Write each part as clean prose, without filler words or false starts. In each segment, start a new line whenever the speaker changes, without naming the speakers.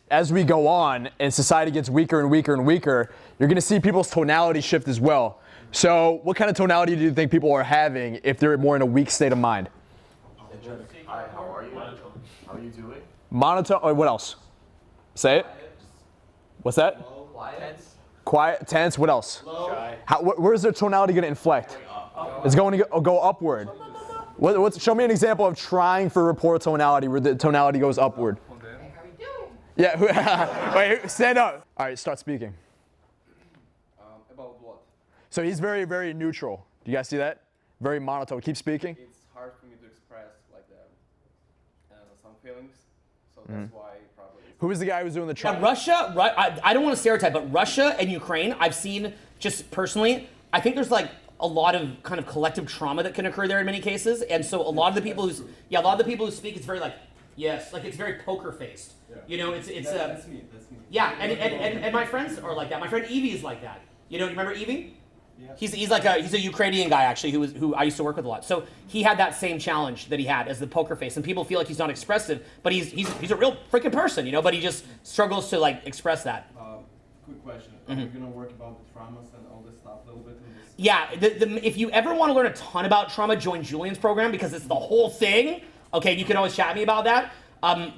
as we go on and society gets weaker and weaker and weaker, you're going to see people's tonality shift as well. So what kind of tonality do you think people are having if they're more in a weak state of mind?
Hi, how are you? How are you doing?
Monotone. Oh, what else? Say it. What's that?
Low, quiet.
Quiet, tense. What else?
Low. Shy.
Where is their tonality going to inflect? It's going to go upward. Show me an example of trying for rapport tonality where the tonality goes upward.
Hey, how are you doing?
Yeah. Wait, stand up. All right, start speaking.
About what?
So he's very, very neutral. Do you guys see that? Very monotone. Keep speaking.
It's hard for me to express like some feelings, so that's why probably.
Who was the guy who was doing the try?
Russia, I don't want to stereotype, but Russia and Ukraine, I've seen just personally, I think there's like a lot of kind of collective trauma that can occur there in many cases. And so a lot of the people who speak, it's very like, yes, like it's very poker faced. Yeah. You know, it's
that's me.
Yeah, and my friends are like that. My friend Evie is like that. You know, you remember Evie?
Yeah.
He's a Ukrainian guy actually who I used to work with a lot. So he had that same challenge that he had as the poker face, and people feel like he's not expressive, but he's a real freaking person, you know. But he just struggles to like express that.
Quick question: Are we gonna work about the traumas and all this stuff a little bit in this?
Yeah, if you ever want to learn a ton about trauma, join Julian's program because it's the whole thing. Okay, you can always chat me about that.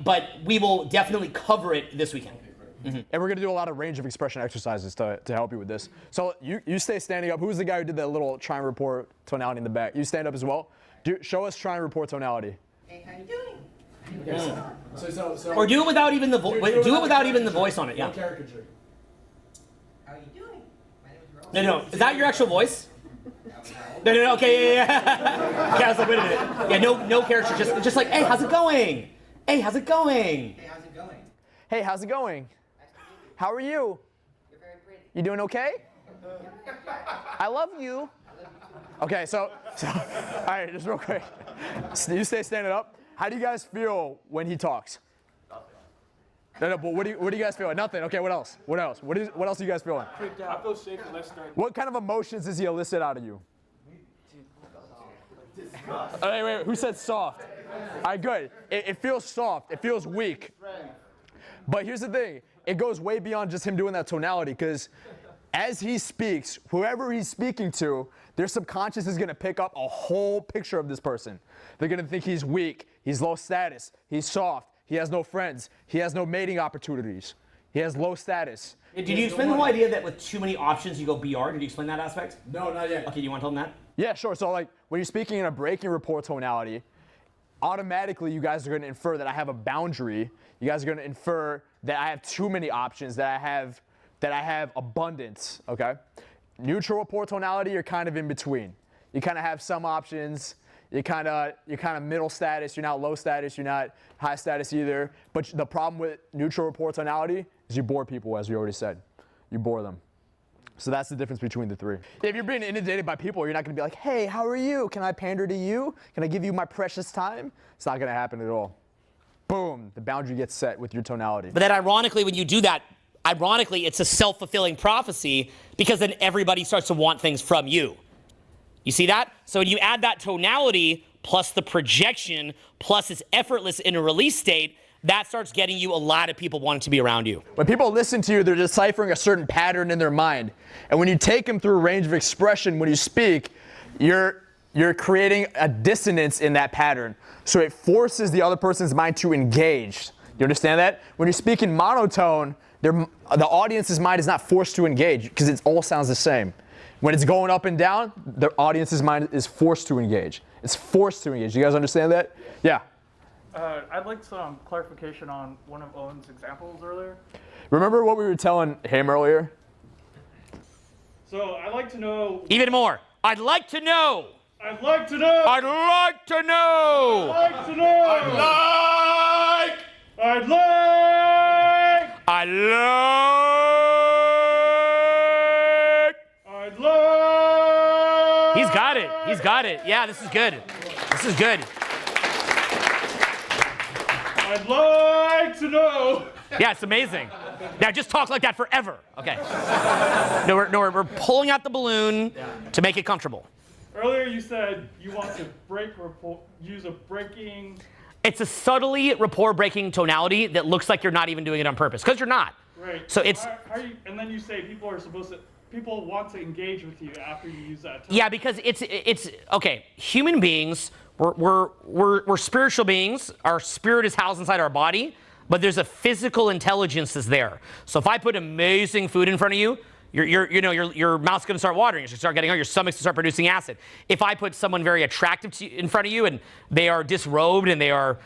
But we will definitely cover it this weekend.
And we're going to do a lot of range of expression exercises to help you with this. So you stay standing up. Who was the guy who did that little try and report tonality in the back? You stand up as well. Show us try and report tonality.
Hey, how you doing?
Yeah. So,
Or do it without even the voice. Do it without even the voice on it. Yeah.
Caricature.
How you doing? My name is Ross.
No. Is that your actual voice? No. Okay, yeah. Okay, I was like, wait a minute. Yeah, no character. Just like, hey, how's it going? Hey, how's it going?
Hey, how's it going?
Hey, how's it going? How are you?
You're very pretty.
You doing okay? I love you. Okay, so all right, just real quick. You stay standing up. How do you guys feel when he talks? No, but what do you guys feel? Nothing. Okay, what else? What else are you guys feeling?
Freaked out. I feel safe and less threatened.
What kind of emotions does he elicit out of you? Wait, who said soft? All right, good. It feels soft. It feels weak. But here's the thing. It goes way beyond just him doing that tonality, because as he speaks, whoever he's speaking to, their subconscious is going to pick up a whole picture of this person. They're going to think he's weak, he's low status, he's soft, he has no friends, he has no mating opportunities, he has low status.
Did you explain the whole idea that with too many options you go BR? Did you explain that aspect?
No, not yet.
Okay, do you want to tell them that?
Yeah, sure. So like when you're speaking in a breaking rapport tonality, automatically you guys are going to infer that I have a boundary. You guys are going to infer that I have too many options, that I have abundance, okay? Neutral rapport tonality, you're kind of in between. You kind of have some options. You're kind of middle status. You're not low status. You're not high status either. But the problem with neutral rapport tonality is you bore people, as we already said. You bore them. So that's the difference between the three. If you're being inundated by people, you're not going to be like, hey, how are you? Can I pander to you? Can I give you my precious time? It's not going to happen at all. Boom, the boundary gets set with your tonality.
But then ironically, when you do that, it's a self-fulfilling prophecy because then everybody starts to want things from you. You see that? So when you add that tonality plus the projection plus it's effortless in a release state, that starts getting you a lot of people wanting to be around you.
When people listen to you, they're deciphering a certain pattern in their mind. And when you take them through a range of expression, when you speak, you're creating a dissonance in that pattern. So it forces the other person's mind to engage. You understand that? When you speak in monotone, the audience's mind is not forced to engage because it all sounds the same. When it's going up and down, the audience's mind is forced to engage. It's forced to engage. You guys understand that? Yeah.
I'd like some clarification on one of Owen's examples earlier.
Remember what we were telling him earlier?
So I'd like to know.
Even more. I'd like to know.
I'd like to know.
I'd like to know.
I'd like to know.
I'd like.
I'd like.
I'd like.
I'd like.
He's got it. He's got it. Yeah, this is good. This is good.
I'd like to know.
Yeah, it's amazing. Now just talk like that forever. Okay. No, we're pulling out the balloon to make it comfortable.
Earlier you said you want to use a breaking.
It's a subtly rapport-breaking tonality that looks like you're not even doing it on purpose, because you're not.
Right.
So it's
and then you say people want to engage with you after you use that tone.
yeah, because it's okay. Human beings, we're spiritual beings. Our spirit is housed inside our body, but there's a physical intelligence that's there. So if I put amazing food in front of you, your mouth's going to start watering. You're going to start getting hungry. Your stomach's going to start producing acid. If I put someone very attractive in front of you and they are disrobed and they are,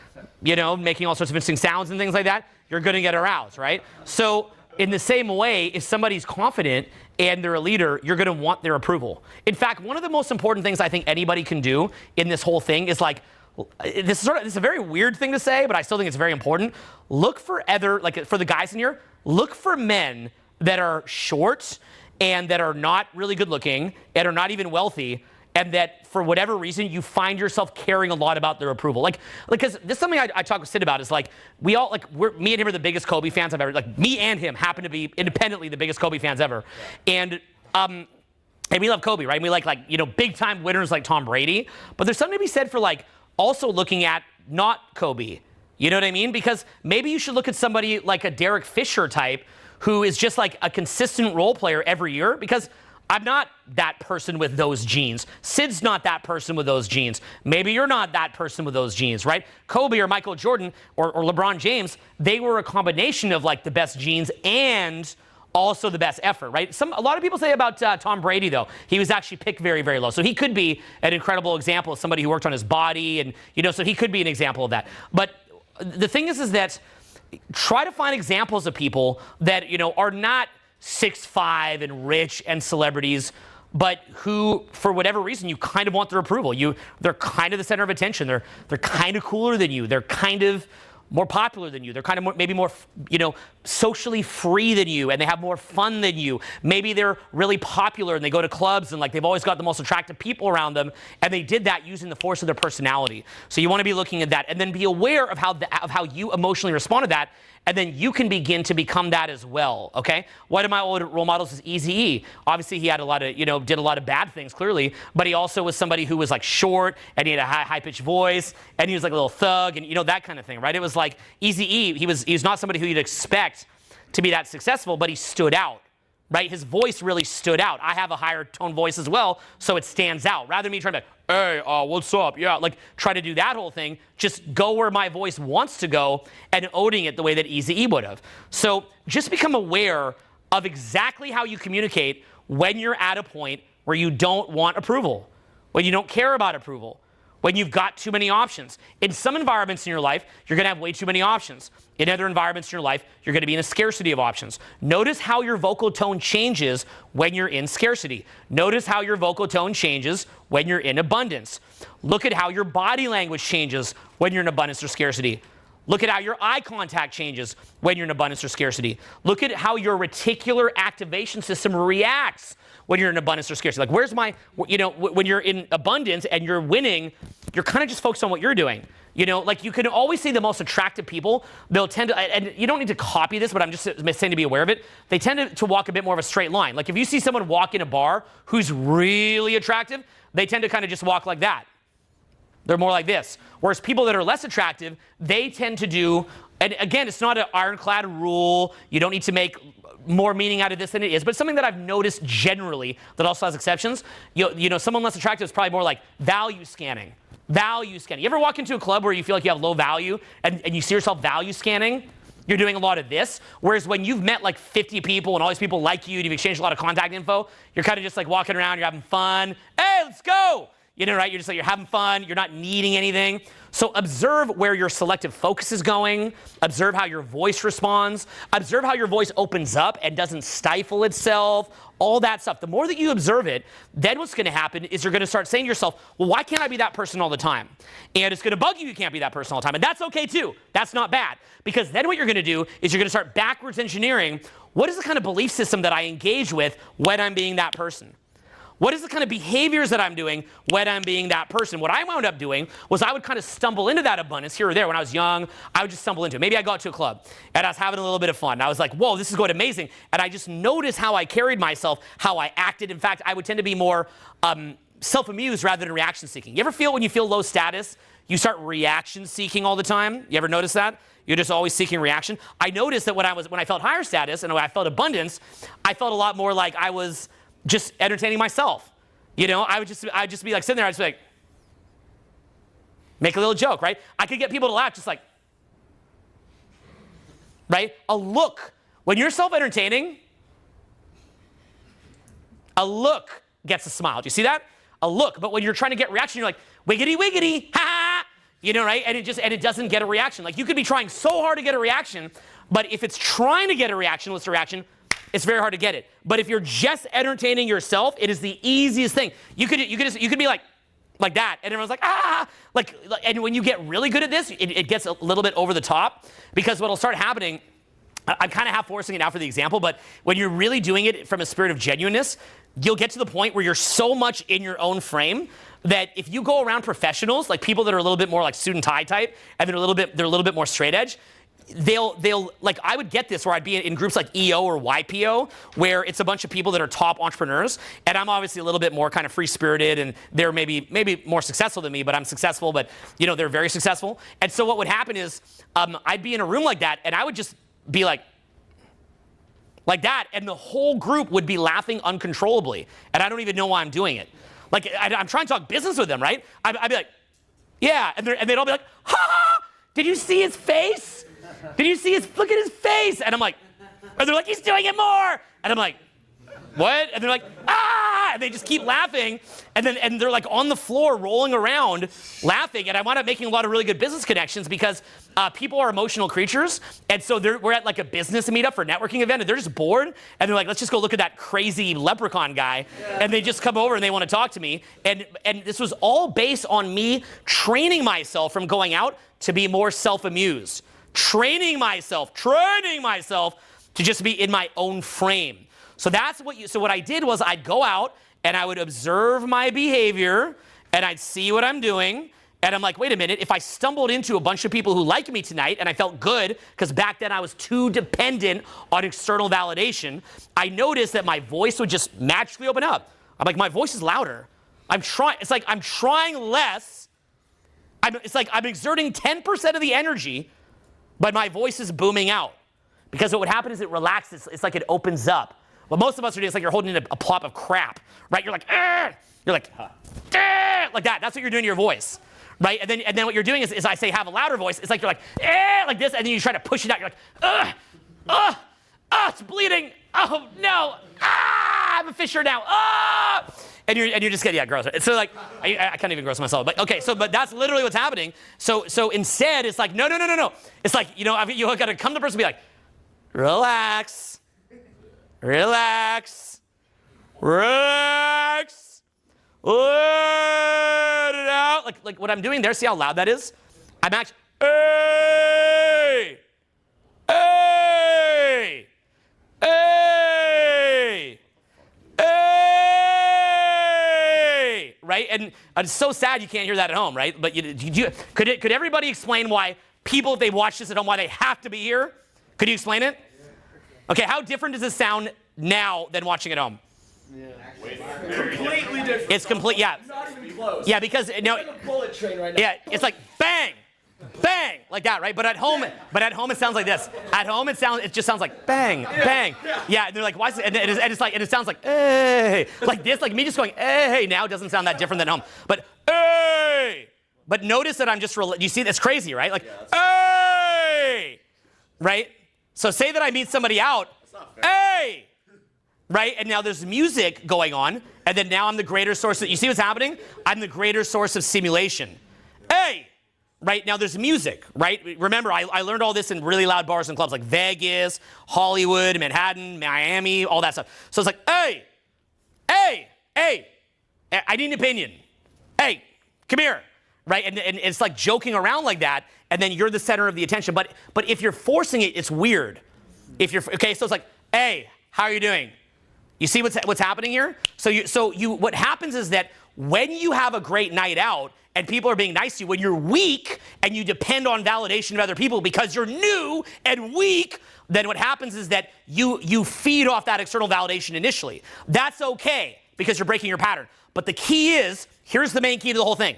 making all sorts of interesting sounds and things like that, you're going to get aroused, right? So in the same way, if somebody's confident and they're a leader, you're going to want their approval. In fact, one of the most important things I think anybody can do in this whole thing is like, this is a very weird thing to say, but I still think it's very important. Look for for the guys in here, look for men that are short and that are not really good looking and are not even wealthy, and that for whatever reason you find yourself caring a lot about their approval. Because this is something I talk with Sid about, is like, me and him are the biggest Kobe fans I've ever, like me and him happen to be independently the biggest Kobe fans ever. And we love Kobe, right? And we like big time winners like Tom Brady, but there's something to be said for like also looking at not Kobe. You know what I mean? Because maybe you should look at somebody like a Derek Fisher type who is just like a consistent role player every year, because I'm not that person with those genes. Sid's not that person with those genes. Maybe you're not that person with those genes, right? Kobe or Michael Jordan or LeBron James, they were a combination of like the best genes and also the best effort, right? A lot of people say about Tom Brady, though, he was actually picked very, very low. So he could be an incredible example of somebody who worked on his body, and so he could be an example of that. But the thing is that try to find examples of people that, are not 6'5" and rich and celebrities, but who, for whatever reason, you kind of want their approval. They're kind of the center of attention. They're kind of cooler than you. They're kind of more popular than you. They're kind of maybe more, socially free than you, and they have more fun than you. Maybe they're really popular and they go to clubs and like they've always got the most attractive people around them, and they did that using the force of their personality. So you want to be looking at that, and then be aware of how you emotionally respond to that, and then you can begin to become that as well, okay? One of my old role models is Eazy-E. Obviously, he had a lot of, did a lot of bad things, clearly, but he also was somebody who was like short, and he had a high-pitched voice, and he was like a little thug, and that kind of thing, right? It was like Eazy-E, he was not somebody who you'd expect to be that successful, but he stood out, right? His voice really stood out. I have a higher tone voice as well, so it stands out. Rather than me trying to, hey, what's up? Yeah, like try to do that whole thing, just go where my voice wants to go and owning it the way that Eazy-E would have. So just become aware of exactly how you communicate when you're at a point where you don't want approval, when you don't care about approval, when you've got too many options. In some environments in your life, you're going to have way too many options. In other environments in your life, you're going to be in a scarcity of options. Notice how your vocal tone changes when you're in scarcity. Notice how your vocal tone changes when you're in abundance. Look at how your body language changes when you're in abundance or scarcity. Look at how your eye contact changes when you're in abundance or scarcity. Look at how your reticular activation system reacts when you're in abundance or scarcity. Like, where's my, when you're in abundance and you're winning, you're kind of just focused on what you're doing. Like you can always see the most attractive people, they'll tend to, and you don't need to copy this, but I'm just saying to be aware of it, they tend to walk a bit more of a straight line. Like if you see someone walk in a bar who's really attractive, they tend to kind of just walk like that. They're more like this. Whereas people that are less attractive, they tend to do, and again, it's not an ironclad rule. You don't need to make more meaning out of this than it is, but it's something that I've noticed generally that also has exceptions. Someone less attractive is probably more like value scanning. Value scanning. You ever walk into a club where you feel like you have low value and you see yourself value scanning? You're doing a lot of this. Whereas when you've met like 50 people and all these people like you and you've exchanged a lot of contact info, you're kind of just like walking around, you're having fun. Hey, let's go. Right? You're just like, you're having fun. You're not needing anything. So observe where your selective focus is going. Observe how your voice responds. Observe how your voice opens up and doesn't stifle itself. All that stuff. The more that you observe it, then what's going to happen is you're going to start saying to yourself, well, why can't I be that person all the time? And it's going to bug you can't be that person all the time. And that's okay too. That's not bad. Because then what you're going to do is you're going to start backwards engineering. What is the kind of belief system that I engage with when I'm being that person? What is the kind of behaviors that I'm doing when I'm being that person? What I wound up doing was I would kind of stumble into that abundance here or there. When I was young, I would just stumble into it. Maybe I got to a club and I was having a little bit of fun. And I was like, whoa, this is going amazing. And I just noticed how I carried myself, how I acted. In fact, I would tend to be more self-amused rather than reaction-seeking. You ever feel when you feel low status, you start reaction-seeking all the time? You ever notice that? You're just always seeking reaction. I noticed that when I felt higher status and when I felt abundance, I felt a lot more like I was just entertaining myself. You know, I'd just be like sitting there, I'd just be like, make a little joke, right? I could get people to laugh just like, right? A look. When you're self-entertaining, a look gets a smile. Do you see that? A look. But when you're trying to get reaction, you're like, wiggity, wiggity, ha ha. You know, right? And it doesn't get a reaction. Like you could be trying so hard to get a reaction, but if it's trying to get a reaction, what's the reaction? It's very hard to get it. But if you're just entertaining yourself, it is the easiest thing. You could be like that, and everyone's like, ah, like, and when you get really good at this, it gets a little bit over the top, because what'll start happening, I'm kind of half forcing it now for the example, but when you're really doing it from a spirit of genuineness, you'll get to the point where you're so much in your own frame that if you go around professionals, like people that are a little bit more like suit and tie type, and they're a little bit more straight edge, they'll like, I would get this where I'd be in groups like EO or YPO, where it's a bunch of people that are top entrepreneurs, and I'm obviously a little bit more kind of free-spirited, and they're maybe more successful than me, but I'm successful, but you know, they're very successful. And so what would happen is I'd be in a room like that, and I would just be like that, and the whole group would be laughing uncontrollably, and I don't even know why I'm doing it. Like, I'm trying to talk business with them, right? I'd be like, yeah, and they'd all be like, ha ha, did you see his face? Did you see look at his face? And I'm like, and they're like, he's doing it more. And I'm like, what? And they're like, ah, and they just keep laughing. And they're like on the floor rolling around laughing. And I wound up making a lot of really good business connections because people are emotional creatures. And so we're at like a business meetup for a networking event, and they're just bored. And they're like, let's just go look at that crazy leprechaun guy. Yeah. And they just come over and they want to talk to me. And this was all based on me training myself from going out to be more self-amused. Training myself to just be in my own frame. So what I did was I'd go out and I would observe my behavior and I'd see what I'm doing. And I'm like, wait a minute, if I stumbled into a bunch of people who like me tonight and I felt good, because back then I was too dependent on external validation, I noticed that my voice would just magically open up. I'm like, my voice is louder. It's like I'm trying less. It's like I'm exerting 10% of the energy, but my voice is booming out. Because what would happen is it relaxes. It's like it opens up. What most of us are doing is like you're holding a plop of crap, right? You're like, argh! You're like, argh! Like that. That's what you're doing to your voice, right? And then what you're doing is I say have a louder voice. It's like you're like, like this, and then you try to push it out. You're like, it's bleeding. Oh no, I'm a fisher now. And you're just getting gross. So like, I can't even gross myself. But okay, but that's literally what's happening. So instead, it's like, no. It's like, you got to come to the person and be like, relax. Let it out. Like what I'm doing there, see how loud that is? I'm actually, hey, right? And it's so sad you can't hear that at home, right? But could everybody explain why people, if they watch this at home, why they have to be here? Could you explain it? Okay, how different does this sound now than watching at home?
Yeah. Completely different.
It's complete, yeah.
Not even close.
Yeah, because
it's like a bullet train right now.
Yeah, it's like bang, bang, like that, right? But at home it sounds like this. At home it just sounds like bang, bang. Yeah, and they're like, why is it? And it sounds like hey, like this, like me just going hey now doesn't sound that different than home. But hey, but notice that I'm just you see that's crazy, right? Like hey, right? So say that I meet somebody out, hey, right? And now there's music going on, and then now I'm the greater source. You see what's happening? I'm the greater source of stimulation. Hey, right? Now there's music, right? Remember, I learned all this in really loud bars and clubs like Vegas, Hollywood, Manhattan, Miami, all that stuff. So it's like, hey, I need an opinion. Hey, come here. Right, and it's like joking around like that, and then you're the center of the attention. But if you're forcing it, it's weird. So it's like, hey, how are you doing? You see what's happening here? What happens is that when you have a great night out and people are being nice to you, when you're weak and you depend on validation of other people because you're new and weak, then what happens is that you feed off that external validation initially. That's okay because you're breaking your pattern. But the key is, here's the main key to the whole thing.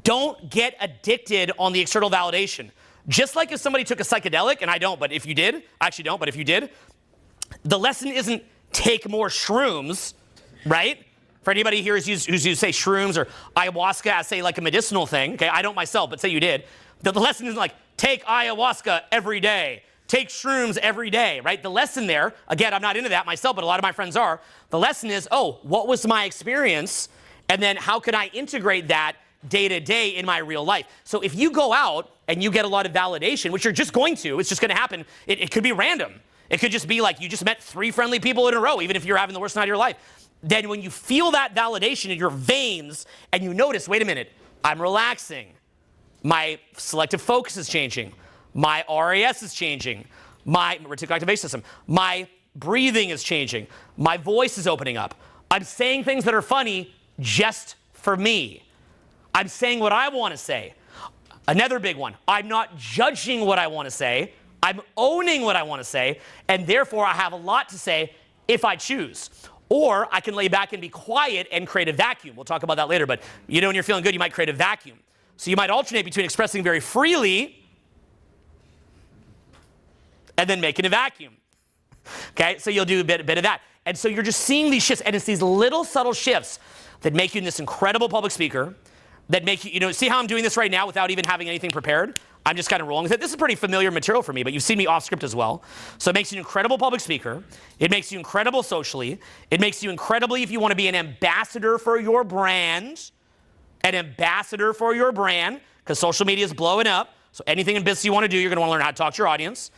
Don't get addicted on the external validation. Just like if somebody took a psychedelic, and I don't, but if you did, I actually don't, but if you did, the lesson isn't take more shrooms, right? For anybody here who's used say shrooms or ayahuasca as say like a medicinal thing, okay? I don't myself, but say you did. The lesson isn't like take ayahuasca every day, take shrooms every day, right? The lesson there, again, I'm not into that myself, but a lot of my friends are. The lesson is, oh, what was my experience? And then how can I integrate that day to day in my real life? So if you go out and you get a lot of validation, which you're just going to, it's just going to happen. It could be random. It could just be like you just met 3 friendly people in a row, even if you're having the worst night of your life. Then when you feel that validation in your veins and you notice, wait a minute, I'm relaxing. My selective focus is changing. My RAS is changing. My reticular activating system. My breathing is changing. My voice is opening up. I'm saying things that are funny just for me. I'm saying what I want to say. Another big one, I'm not judging what I want to say. I'm owning what I want to say, and therefore I have a lot to say if I choose. Or I can lay back and be quiet and create a vacuum. We'll talk about that later, but you know when you're feeling good, you might create a vacuum. So you might alternate between expressing very freely and then making a vacuum. Okay, so you'll do a bit of that. And so you're just seeing these shifts, and it's these little subtle shifts that make you this incredible public speaker, that make you, see how I'm doing this right now without even having anything prepared? I'm just kind of rolling with it. This is pretty familiar material for me, but you've seen me off script as well. So it makes you an incredible public speaker. It makes you incredible socially. It makes you incredibly, if you want to be an ambassador for your brand, because social media is blowing up. So anything in business you want to do, you're going to want to learn how to talk to your audience.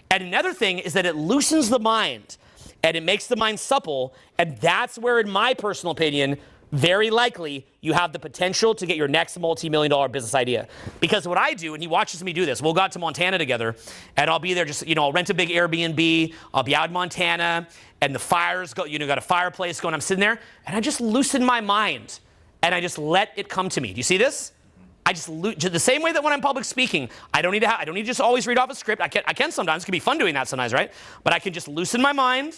And another thing is that it loosens the mind and it makes the mind supple. And that's where, in my personal opinion, very likely you have the potential to get your next multi-million-dollar business idea. Because what I do, and he watches me do this, we'll go out to Montana together, and I'll be there just, I'll rent a big Airbnb, I'll be out in Montana, and the fire's got a fireplace going, I'm sitting there, and I just loosen my mind, and I just let it come to me. Do you see this? I just the same way that when I'm public speaking, I don't need to just always read off a script. I can sometimes, it can be fun doing that sometimes, right? But I can just loosen my mind,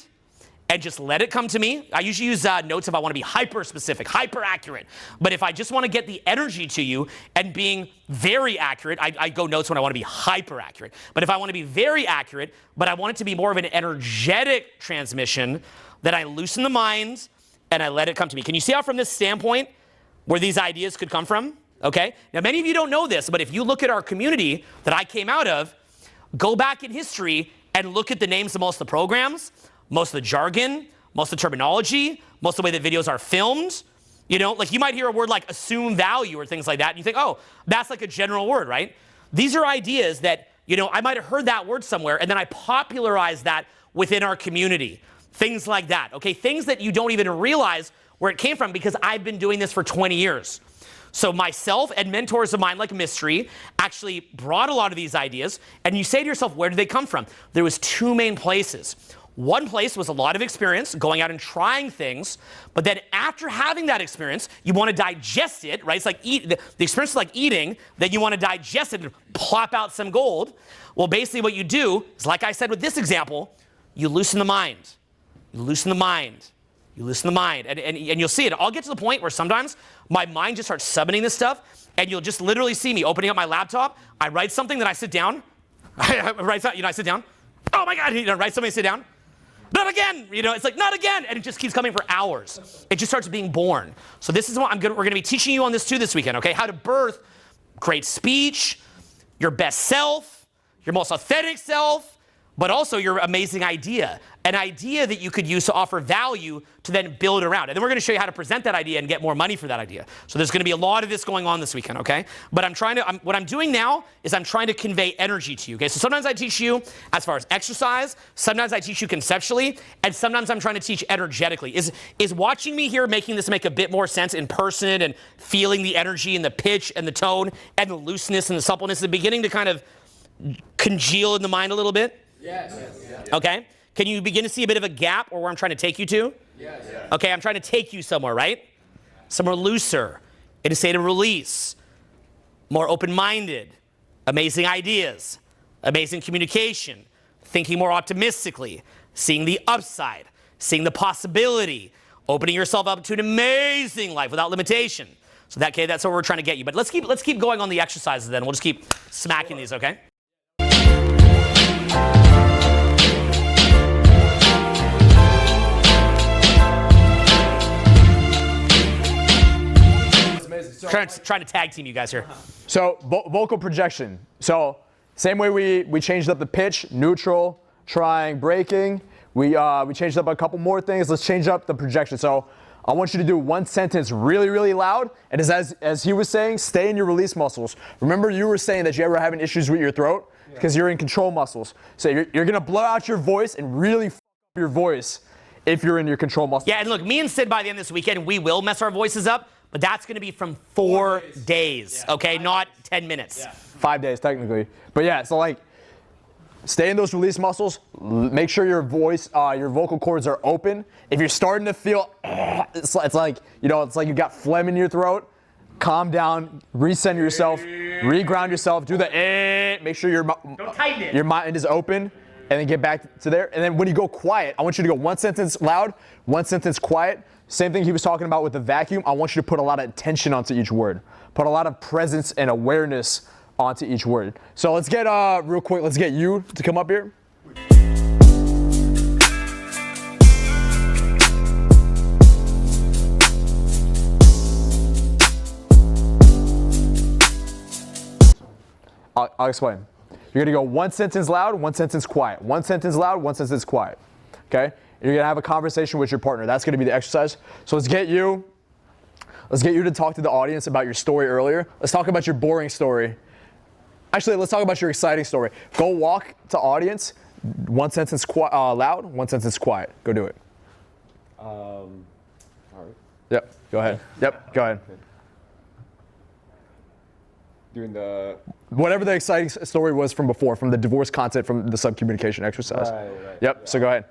and just let it come to me. I usually use notes if I want to be hyper specific, hyper accurate. But if I just want to get the energy to you and being very accurate, I go notes when I want to be hyper accurate. But if I want to be very accurate, but I want it to be more of an energetic transmission, then I loosen the mind and I let it come to me. Can you see how from this standpoint where these ideas could come from? Okay. Now, many of you don't know this, but if you look at our community that I came out of, go back in history and look at the names of most of the programs, most of the jargon, most of the terminology, most of the way that videos are filmed. Like you might hear a word like assume value or things like that, and you think, oh, that's like a general word, right? These are ideas that, I might have heard that word somewhere, and then I popularized that within our community. Things like that, okay? Things that you don't even realize where it came from because I've been doing this for 20 years. So myself and mentors of mine like Mystery actually brought a lot of these ideas, and you say to yourself, where did they come from? There was 2 main places. One place was a lot of experience, going out and trying things, but then after having that experience, you want to digest it, right? It's like the experience is like eating, then you want to digest it and plop out some gold. Well, basically what you do is, like I said with this example, you loosen the mind. You loosen the mind. You loosen the mind. And you'll see it. I'll get to the point where sometimes my mind just starts summoning this stuff, and you'll just literally see me opening up my laptop. I write something, then I sit down. I sit down. Oh my God, write something, sit down. Not again, it's like, not again, and it just keeps coming for hours. It just starts being born. So this is what we're going to be teaching you on this too this weekend, okay? How to birth great speech, your best self, your most authentic self, but also your amazing idea. An idea that you could use to offer value to then build around. And then we're going to show you how to present that idea and get more money for that idea. So there's going to be a lot of this going on this weekend, okay? But what I'm doing now is I'm trying to convey energy to you, okay? So sometimes I teach you as far as exercise, sometimes I teach you conceptually, and sometimes I'm trying to teach energetically. Is watching me here making this make a bit more sense in person and feeling the energy and the pitch and the tone and the looseness and the suppleness and beginning to kind of congeal in the mind a little bit?
Yes.
Okay? Can you begin to see a bit of a gap or where I'm trying to take you to?
Yes.
Okay, I'm trying to take you somewhere, right? Somewhere looser, in a state of release, more open-minded, amazing ideas, amazing communication, thinking more optimistically, seeing the upside, seeing the possibility, opening yourself up to an amazing life without limitation. So that's what we're trying to get you. But let's keep going on the exercises then. We'll just keep smacking these, okay? Trying to tag team you guys here.
So vocal projection. So same way we changed up the pitch, neutral, trying, breaking. We changed up a couple more things. Let's change up the projection. So I want you to do one sentence really, really loud. And as he was saying, stay in your release muscles. Remember you were saying that you ever having issues with your throat? Because you're in control muscles. So you're going to blow out your voice and really f up your voice if you're in your control muscles.
Yeah, and look, me and Sid by the end of this weekend, we will mess our voices up. But that's going to be from 4 days, okay? Not 10 minutes.
Yeah. 5 days, technically. But yeah, so like, stay in those release muscles. Make sure your voice, your vocal cords are open. If you're starting to feel, it's like, you know, it's like you got phlegm in your throat. Calm down, recenter yourself, reground yourself, do the make sure
Don't tighten it.
your mind is open, and then get back to there. And then when you go quiet, I want you to go one sentence loud, one sentence quiet. Same thing he was talking about with the vacuum. I want you to put a lot of attention onto each word. Put a lot of presence and awareness onto each word. So let's get, real quick, let's get you to come up here. I'll explain. You're gonna go one sentence loud, one sentence quiet. One sentence loud, one sentence quiet. Okay? You're gonna have a conversation with your partner. That's gonna be the exercise. So let's get you to talk to the audience about your story earlier. Let's talk about your boring story. Actually, let's talk about your exciting story. Go walk to audience. One sentence loud, one sentence quiet. Go do it.
All right.
Yep, go ahead. Yep, go ahead.
Doing the.
Whatever the exciting story was from before, from the divorce content from the subcommunication exercise.
Right.
Yep,
Yeah.
so go ahead.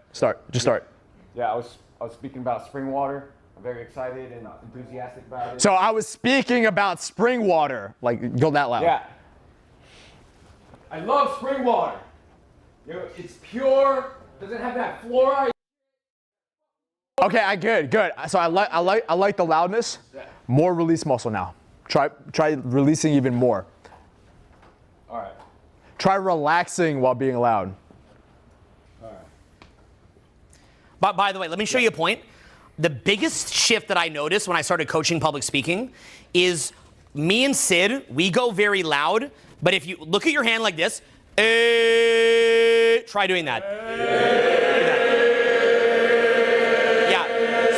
Just start.
Yeah, I was speaking about spring water. I'm very excited and enthusiastic about it.
So I was speaking about spring water. Like, go that loud.
Yeah. I love spring water. You know, it's pure. Doesn't have that fluoride.
Okay, good. So I like the loudness.
Yeah.
More release muscle now. Try releasing even more.
All right.
Try relaxing while being loud.
All right.
But by the way, let me show you a point. The biggest shift that I noticed when I started coaching public speaking is me and Sid, we go very loud, but if you look at your hand like this, try doing that. Yeah.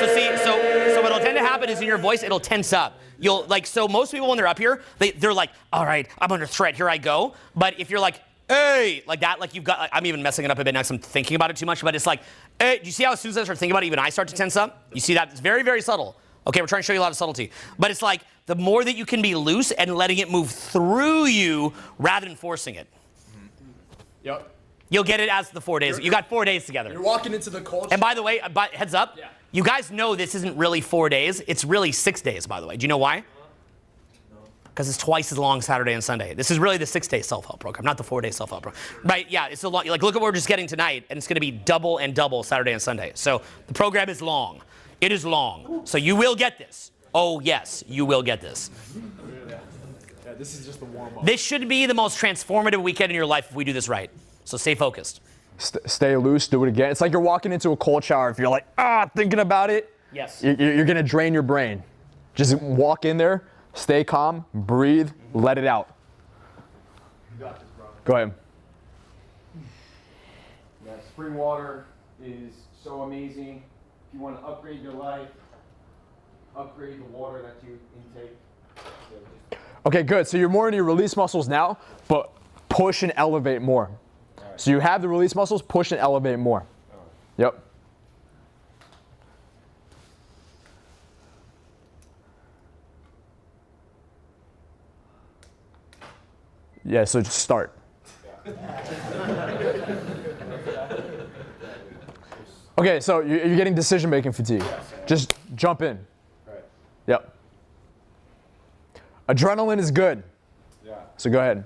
So see, so what'll tend to happen is in your voice, it'll tense up. You'll so most people when they're up here, they're like, all right, I'm under threat, here I go. But if you're like, hey, like that, like you've got, I'm even messing it up a bit now because I'm thinking about it too much, but it's like, hey, do you see how as soon as I start thinking about it, even I start to tense up? You see that? It's very, very subtle. Okay, we're trying to show you a lot of subtlety. But it's like, the more that you can be loose and letting it move through you rather than forcing it.
Yep.
You'll get it as the 4 days. You got 4 days together.
You're walking into the culture.
And by the way, heads up, you guys know this isn't really 4 days. It's really 6 days, by the way. Do you know why? Because it's twice as long Saturday and Sunday. This is really the 6-day self-help program, not the 4-day self-help program. Right, yeah, it's a long, like look at what we're just getting tonight, and it's gonna be double and double Saturday and Sunday. So the program is long. It is long. So you will get this. Oh yes, you will get this.
Yeah, this is just the warm-up.
This should be the most transformative weekend in your life if we do this right. So stay focused.
Stay loose, do it again. It's like you're walking into a cold shower. If you're like, thinking about it,
Yes.
you're gonna drain your brain. Just walk in there, stay calm, breathe, let it out.
You got this, bro.
Go ahead.
Yeah, spring water is so amazing. If you want to upgrade your life, upgrade the water that you intake.
Okay, good. So you're more in your release muscles now, but push and elevate more.
Right.
So you have the release muscles, push and elevate more.
Right.
Yep. Yeah, so just start. Okay, so you're getting decision-making fatigue. Just jump in.
Right.
Yep. Adrenaline is good.
Yeah.
So go ahead.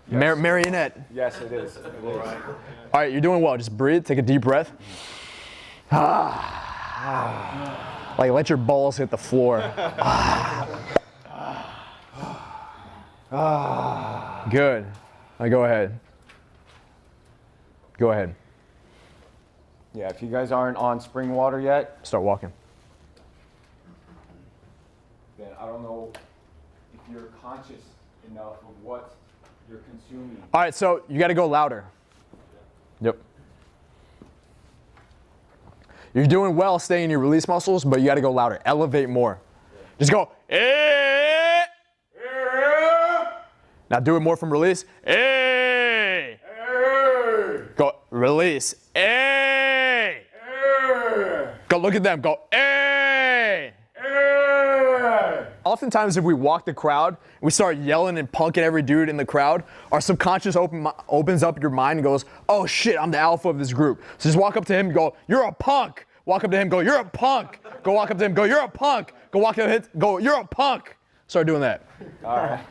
Marionette.
Yes, it is. It is.
All right, you're doing well. Just breathe. Take a deep breath. Like let your balls hit the floor. Good. Now go ahead. Go ahead.
Yeah, if you guys aren't on spring water yet,
Start walking.
then I don't know if you're conscious enough of what you're consuming.
All right, so you got to go louder. Yep. You're doing well staying in your release muscles, but you got to go louder. Elevate more. Just go. Eh. Now do it more from release. Eh. Go release. Eh. Go look at them. Go. Eh. Oftentimes, if we walk the crowd, we start yelling and punking every dude in the crowd, our subconscious opens up your mind and goes, oh shit, I'm the alpha of this group. So just walk up to him and go, you're a punk. Walk up to him, go, you're a punk. Go walk up to him, go, you're a punk. Go walk up to him, go, you're a punk. Start doing that.
All right.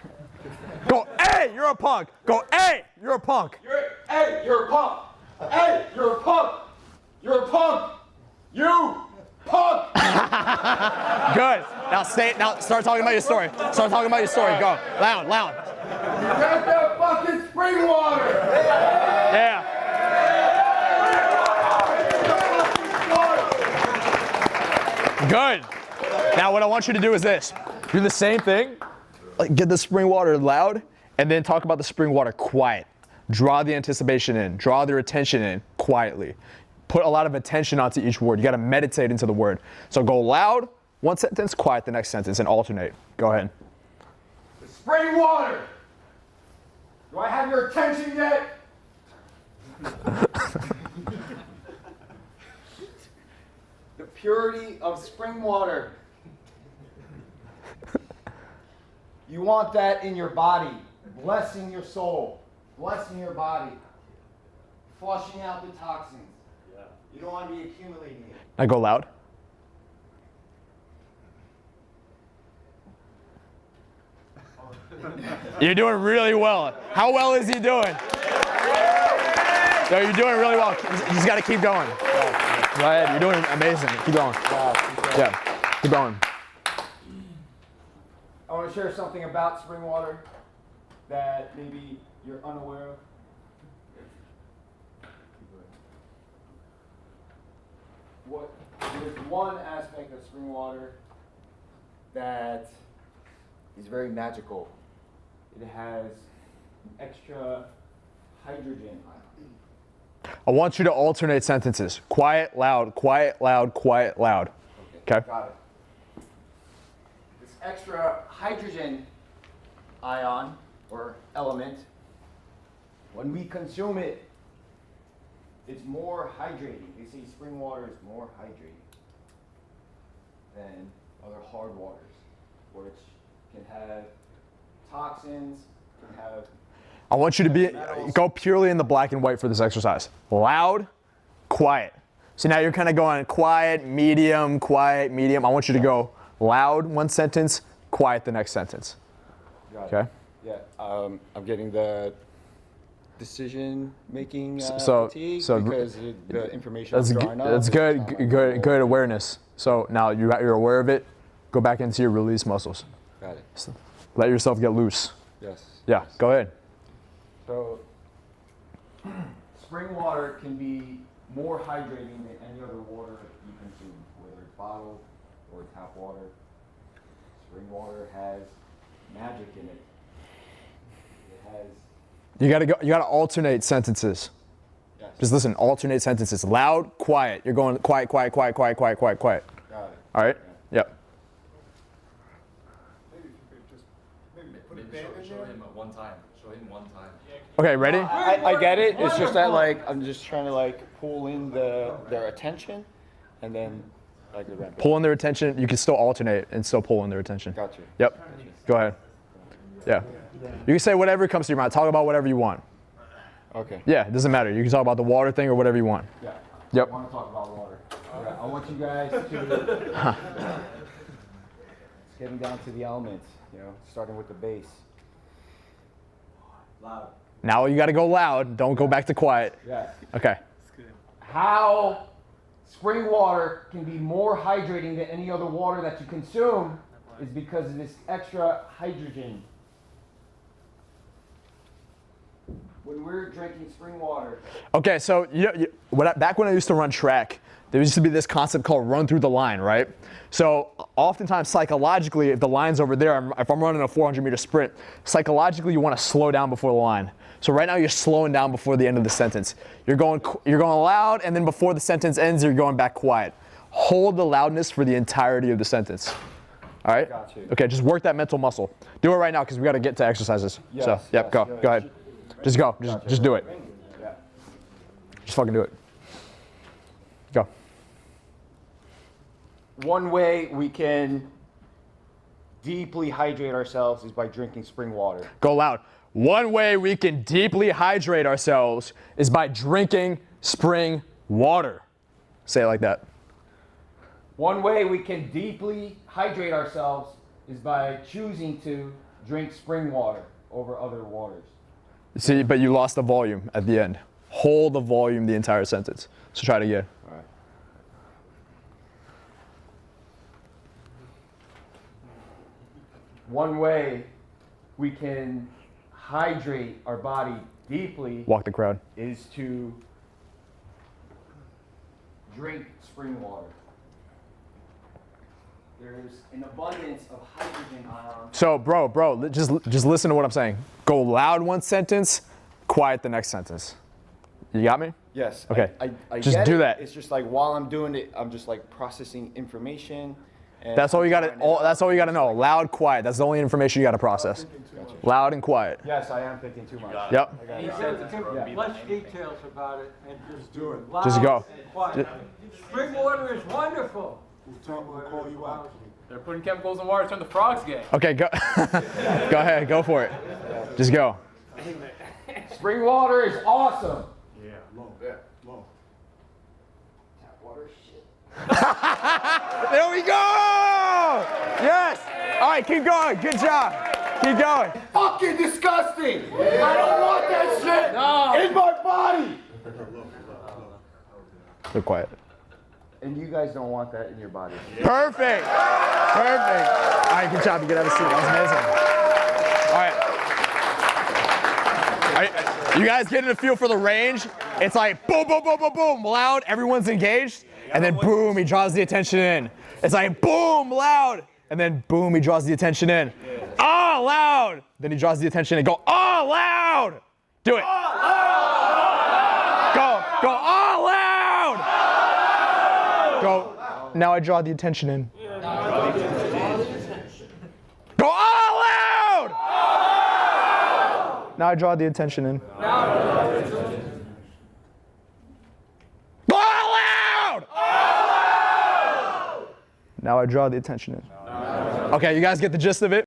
Go, hey, you're a punk. Go, hey, you're a punk.
Hey, you're a punk. Hey, you're a punk. You're a punk. You punk.
Good. Now start talking about your story. Start talking about your story. Go. Loud.
Get that fucking spring water.
Yeah. Good. Now what I want you to do is this. Do the same thing. Like get the spring water loud and then talk about the spring water quiet. Draw the anticipation in. Draw their attention in quietly. Put a lot of attention onto each word. You got to meditate into the word. So go loud, one sentence, quiet the next sentence, and alternate. Go ahead.
Spring water. Do I have your attention yet? The purity of spring water. You want that in your body, blessing your soul, blessing your body, flushing out the toxins. You don't want to be accumulating it.
Now go loud. You're doing really well. How well is he doing? No, you're doing really well. You just got to keep going. Go ahead. You're doing amazing. Keep going. Yeah. Keep going.
I want to share something about spring water that maybe you're unaware of. There's one aspect of spring water that is very magical. It has an extra hydrogen ion.
I want you to alternate sentences. Quiet, loud, quiet, loud, quiet, loud. Okay?
Got it. This extra hydrogen ion or element, when we consume it, it's more hydrating. They say spring water is more hydrating than other hard waters, which can have toxins, can have.
I want you to go purely in the black and white for this exercise. Loud, quiet. So now you're kind of going quiet, medium, quiet, medium. I want you to go loud one sentence, quiet the next sentence.
Got it.
Okay?
Yeah, I'm getting the decision-making
So
fatigue
so
because the information
That's
I'm
good.
drawing up
That's
is
good.
not like
Good.
full.
Good awareness. So now you're aware of it. Go back into your release muscles.
Got it.
Let yourself get loose.
Yes.
Yeah. Go ahead.
So, spring water can be more hydrating than any other water you consume, whether it's bottled or tap water. Spring water has magic in it. It has.
You gotta alternate sentences.
Yes.
Just listen. Alternate sentences. Loud, quiet. You're going quiet, quiet, quiet, quiet, quiet, quiet, quiet.
Got it.
All right. Yep.
Maybe if you could just put a band in
Show
there.
him at one time. Show him one time.
Okay. Ready?
I get it. It's just that I'm just trying to pull in their attention, and then the ramp.
Pull in their attention. You can still alternate and still pull in their attention.
Gotcha.
Yep. Go ahead. Yeah. You can say whatever comes to your mind. Talk about whatever you want.
Okay.
Yeah, it doesn't matter. You can talk about the water thing or whatever you want.
Yeah.
Yep.
I want to talk about water. Yeah, I want you guys to getting down to the elements, starting with the base. Loud.
Now you got to go loud. Don't go back to quiet.
Yeah.
Okay.
How spring water can be more hydrating than any other water that you consume is because of this extra hydrogen. When we're drinking spring water,
Okay, so back when I used to run track, there used to be this concept called run through the line, right? So oftentimes psychologically, if the line's over there, if I'm running a 400-meter sprint, psychologically you want to slow down before the line. So right now you're slowing down before the end of the sentence. You're going loud, and then before the sentence ends, you're going back quiet. Hold the loudness for the entirety of the sentence. All right?
Got you.
Okay, just work that mental muscle. Do it right now because we got to get to exercises.
Yes,
So, yep,
yes,
go ahead. Just go. Just do it.
Yeah.
Just fucking do it. Go.
One way we can deeply hydrate ourselves is by drinking spring water.
Go loud. One way we can deeply hydrate ourselves is by drinking spring water. Say it like that.
One way we can deeply hydrate ourselves is by choosing to drink spring water over other waters.
See, but you lost the volume at the end. Hold the volume the entire sentence. So try it again.
All right. One way we can hydrate our body deeply
Walk the crowd.
is to drink spring water. There's an abundance of hydrogen ions.
So, bro, just listen to what I'm saying. Go loud one sentence, quiet the next sentence. You got me?
Yes.
Okay.
I
Just
get
do
it.
that.
It's just like while I'm doing it, I'm just like processing information. And
That's all you got
I'm trying
to. That's all you got to know. Loud, quiet. That's the only information you got to process. Loud and quiet.
Yes, I am thinking too much.
Yep.
He said, give less details about it and just do it.
Just go.
Quiet. Spring water is wonderful.
We'll call you out.
They're putting chemicals in water to turn the frogs gay.
Okay, go. Go ahead. Go for it. Just go.
Spring water is awesome.
Yeah, low. Yeah, low.
Tap water is shit.
There we go. Yes. All right, keep going. Good job. Keep going.
Fucking disgusting. I don't want that shit in my body.
Be quiet.
And you guys don't want that in your body.
Perfect. Perfect. All right, good job. You get out of the seat. That was amazing. All right. You guys getting a feel for the range? It's like boom, boom, boom, boom, boom, loud. Everyone's engaged. And then boom, he draws the attention in. It's like boom, loud. And then boom, he draws the attention in. Oh, loud. Then he draws the attention in. Go, oh, loud. Do it. Go, oh, loud. Go. Now I draw the attention in. Go all loud! Now I draw the attention in. Go all loud! Now I draw the attention in. Okay, you guys get the gist of it?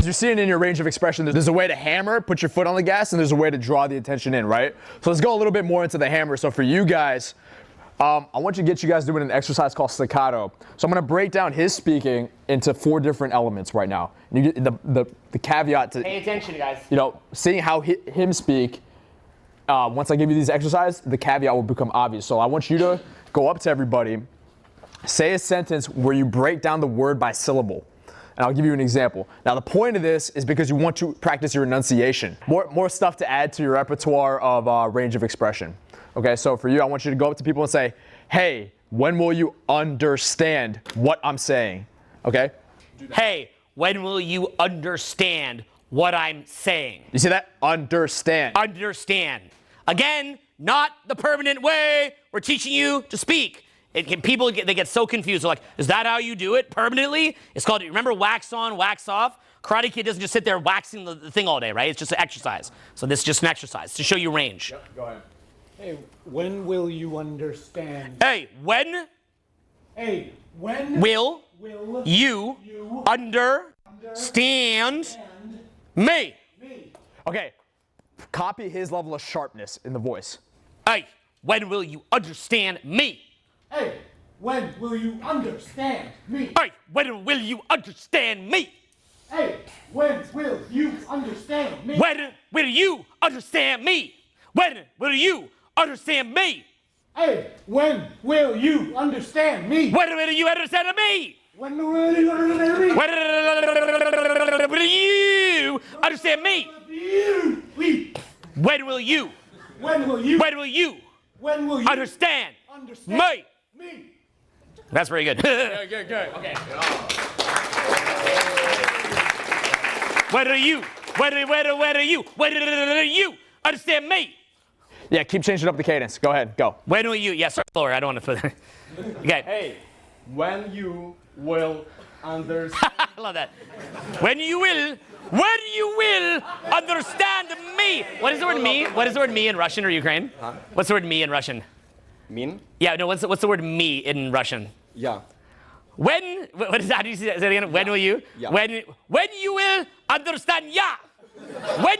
You're seeing in your range of expression, there's a way to hammer, put your foot on the gas, and there's a way to draw the attention in, right? So let's go a little bit more into the hammer. So for you guys, I want to get you guys doing an exercise called staccato. So I'm going to break down his speaking into 4 different elements right now. And you get the caveat to,
Pay attention, guys.
seeing how him speak, once I give you these exercises, the caveat will become obvious. So I want you to go up to everybody, say a sentence where you break down the word by syllable. And I'll give you an example. Now, the point of this is because you want to practice your enunciation. More stuff to add to your repertoire of range of expression. Okay, so for you, I want you to go up to people and say, hey, when will you understand what I'm saying? Okay?
Hey, when will you understand what I'm saying?
You see that? Understand.
Understand. Again, not the permanent way. We're teaching you to speak. People get so confused. They're like, is that how you do it permanently? It's called, remember wax on, wax off? Karate Kid doesn't just sit there waxing the thing all day, right? It's just an exercise. So this is just an exercise to show you range.
Yep, go ahead.
Hey, when will you understand?
Hey, when
Hey, when
will you understand me?
Okay, copy his level of sharpness in the voice.
Hey, when will you understand me?
Hey, when will you understand me?
Hey, when will you understand me?
Hey, when will you understand me?
When will you understand me? When will you understand me?
Hey, when will you understand me?
When will you understand me?
When will you understand me?
When will you understand me? When will you?
When will you?
When will you
When will you
understand
understand
me?
me?
That's very good.
Good. Okay.
When are you? When are you understand me?
Yeah, keep changing up the cadence. Go ahead, go.
When will you? Yes, sir. Lower. I don't want to put that. Okay.
Hey, when you will understand.
I love that. When you will understand me. What is the word me? What is the word me in Russian or Ukraine?
Huh?
What's the word me in Russian?
Mean?
Yeah, no, what's the word me in Russian?
Yeah.
When, what is that? How do you say that again? When will you?
Yeah.
When you will understand, yeah. When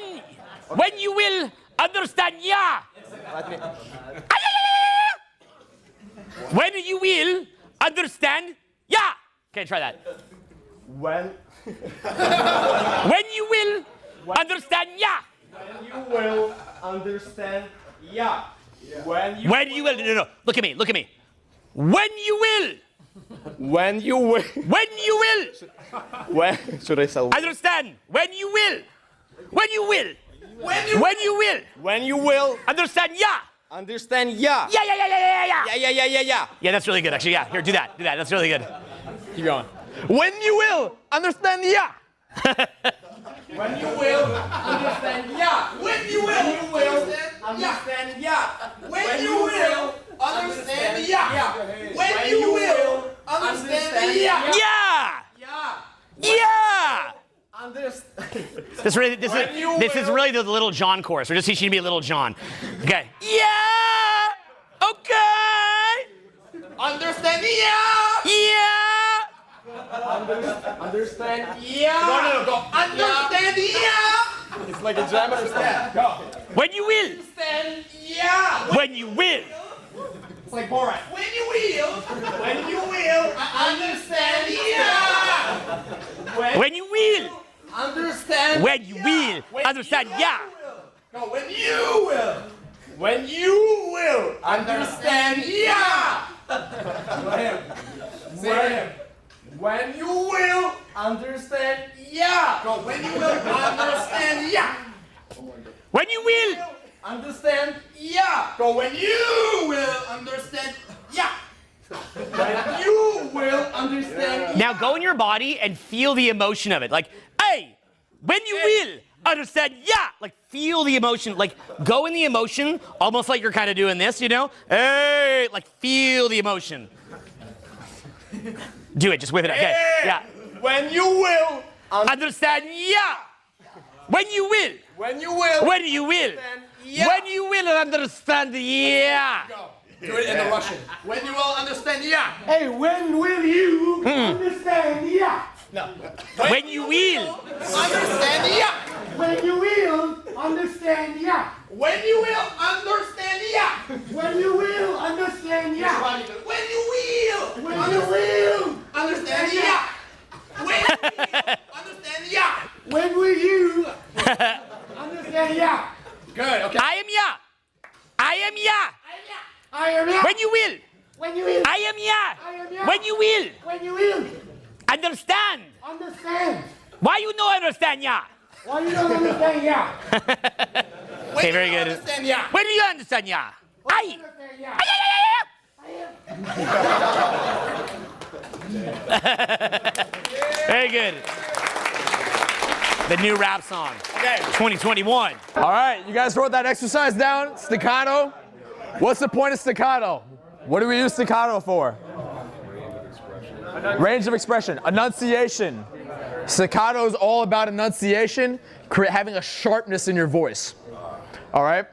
you will understand, yeah.
Let me.
When you will understand, yeah. Okay, try that.
When
When you will understand, yeah.
you will understand. Yeah. When
You will, no. Look at me. When you will.
When you will.
When you will.
When should I say?
Understand. When you will. When you will.
When you will
Understand, yeah.
understand. Yeah.
Yeah.
Yeah.
Yeah, that's really good, actually. Yeah, here, do that. That's really good. Keep going.
When you will understand, yeah.
When you will understand. Yeah. When you will understand. Yeah. When you will understand. Yeah. When you will understand. Yeah.
Yeah.
Understand.
This is really the Little John chorus. We're just teaching you to be a Little John. Okay. Yeah. Okay.
Understand. Yeah.
Yeah.
Understand. Yeah. Go. Understand. Yeah. It's like a jam understand. Go.
When you will.
Understand. Yeah.
When you will.
It's like Borat. When you will understand. Yeah.
When you will.
Understand.
When you will. Understand, yeah.
No, when you will understand. Yeah. When you will understand. Yeah. No, when you will understand. Yeah.
When you will.
Understand. Yeah. Go when you will understand. Yeah. When you will understand.
Now go in your body and feel the emotion of it. Like, hey, when you will understand, yeah. Like, feel the emotion. Like, go in the emotion, almost like you're kind of doing this, you know? Hey, like, feel the emotion. Do it, just whip it up. Okay, yeah.
When you will
Understand, yeah. When you will.
When you will.
When you will.
Yeah.
When you will understand, yeah.
Go. Do it in the Russian. When you will understand. Yeah.
Hey, when will you understand? Yeah.
No.
When you will.
Understand. Yeah.
When you will understand? Yeah.
When you will understand. Yeah.
When you will understand? Yeah.
When you will.
When you will
Understand. Yeah. When you will understand. Yeah.
When will you understand? Yeah.
Good. Okay.
I am yeah. I am yeah.
I am yeah.
When you will.
When you will.
I am yeah.
I am yeah.
When you will.
When you will
Understand.
understand.
Why you know understand yeah?
Why you don't understand? Yeah.
Okay, very good.
Understand. Yeah.
When do you understand yeah? I.
Understand? Yeah.
Very good. The new rap song.
Okay.
2021.
All right, you guys wrote that exercise down? Staccato. What's the point of staccato? What do we use staccato for? Range of expression. Enunciation. Staccato is all about enunciation, having a sharpness in your voice. All right?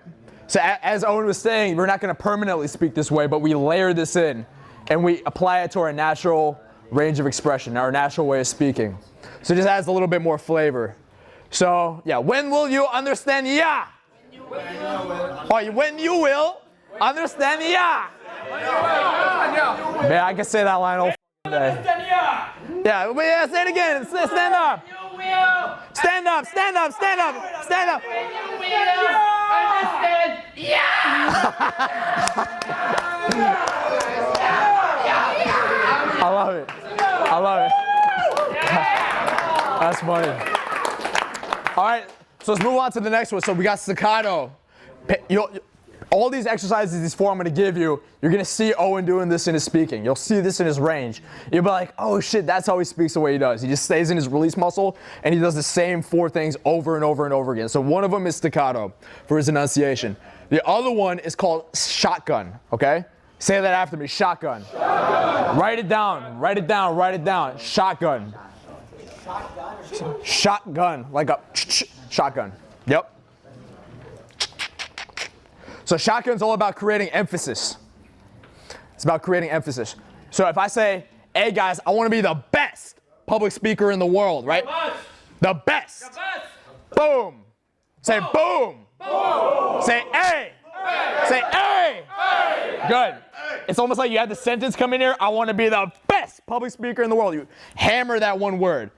So as Owen was saying, we're not going to permanently speak this way, but we layer this in. and we apply it to our natural range of expression, our natural way of speaking. So it just adds a little bit more flavor. So yeah, when will you understand yeah? When you will understand yeah. Man, I can say that line all day. Yeah, say it again. Stand up. Stand up, stand up, stand up, stand up.
Understand?
I love it. I love it. That's funny. All right, so let's move on to the next one. So we got staccato. All these exercises, these four I'm gonna give you, you're gonna see Owen doing this in his speaking. You'll see this in his range. You'll be like, oh shit, that's how he speaks the way he does. He just stays in his release muscle and he does the same four things over and over and over again. So one of them is staccato for his enunciation. The other one is called shotgun, okay? Say that after me, shotgun. Write it down, write it down, write it down. Shotgun. Shotgun, like a shotgun. Yep. So shotgun's all about creating emphasis. It's about creating emphasis. So if I say, hey guys, I want to be the best public speaker in the world, right? The best. The best. Boom. Say boom. Boom. Say hey. Hey. Say hey. Hey. Good. It's almost like you had the sentence come in here, I want to be the best public speaker in the world. You hammer that one word.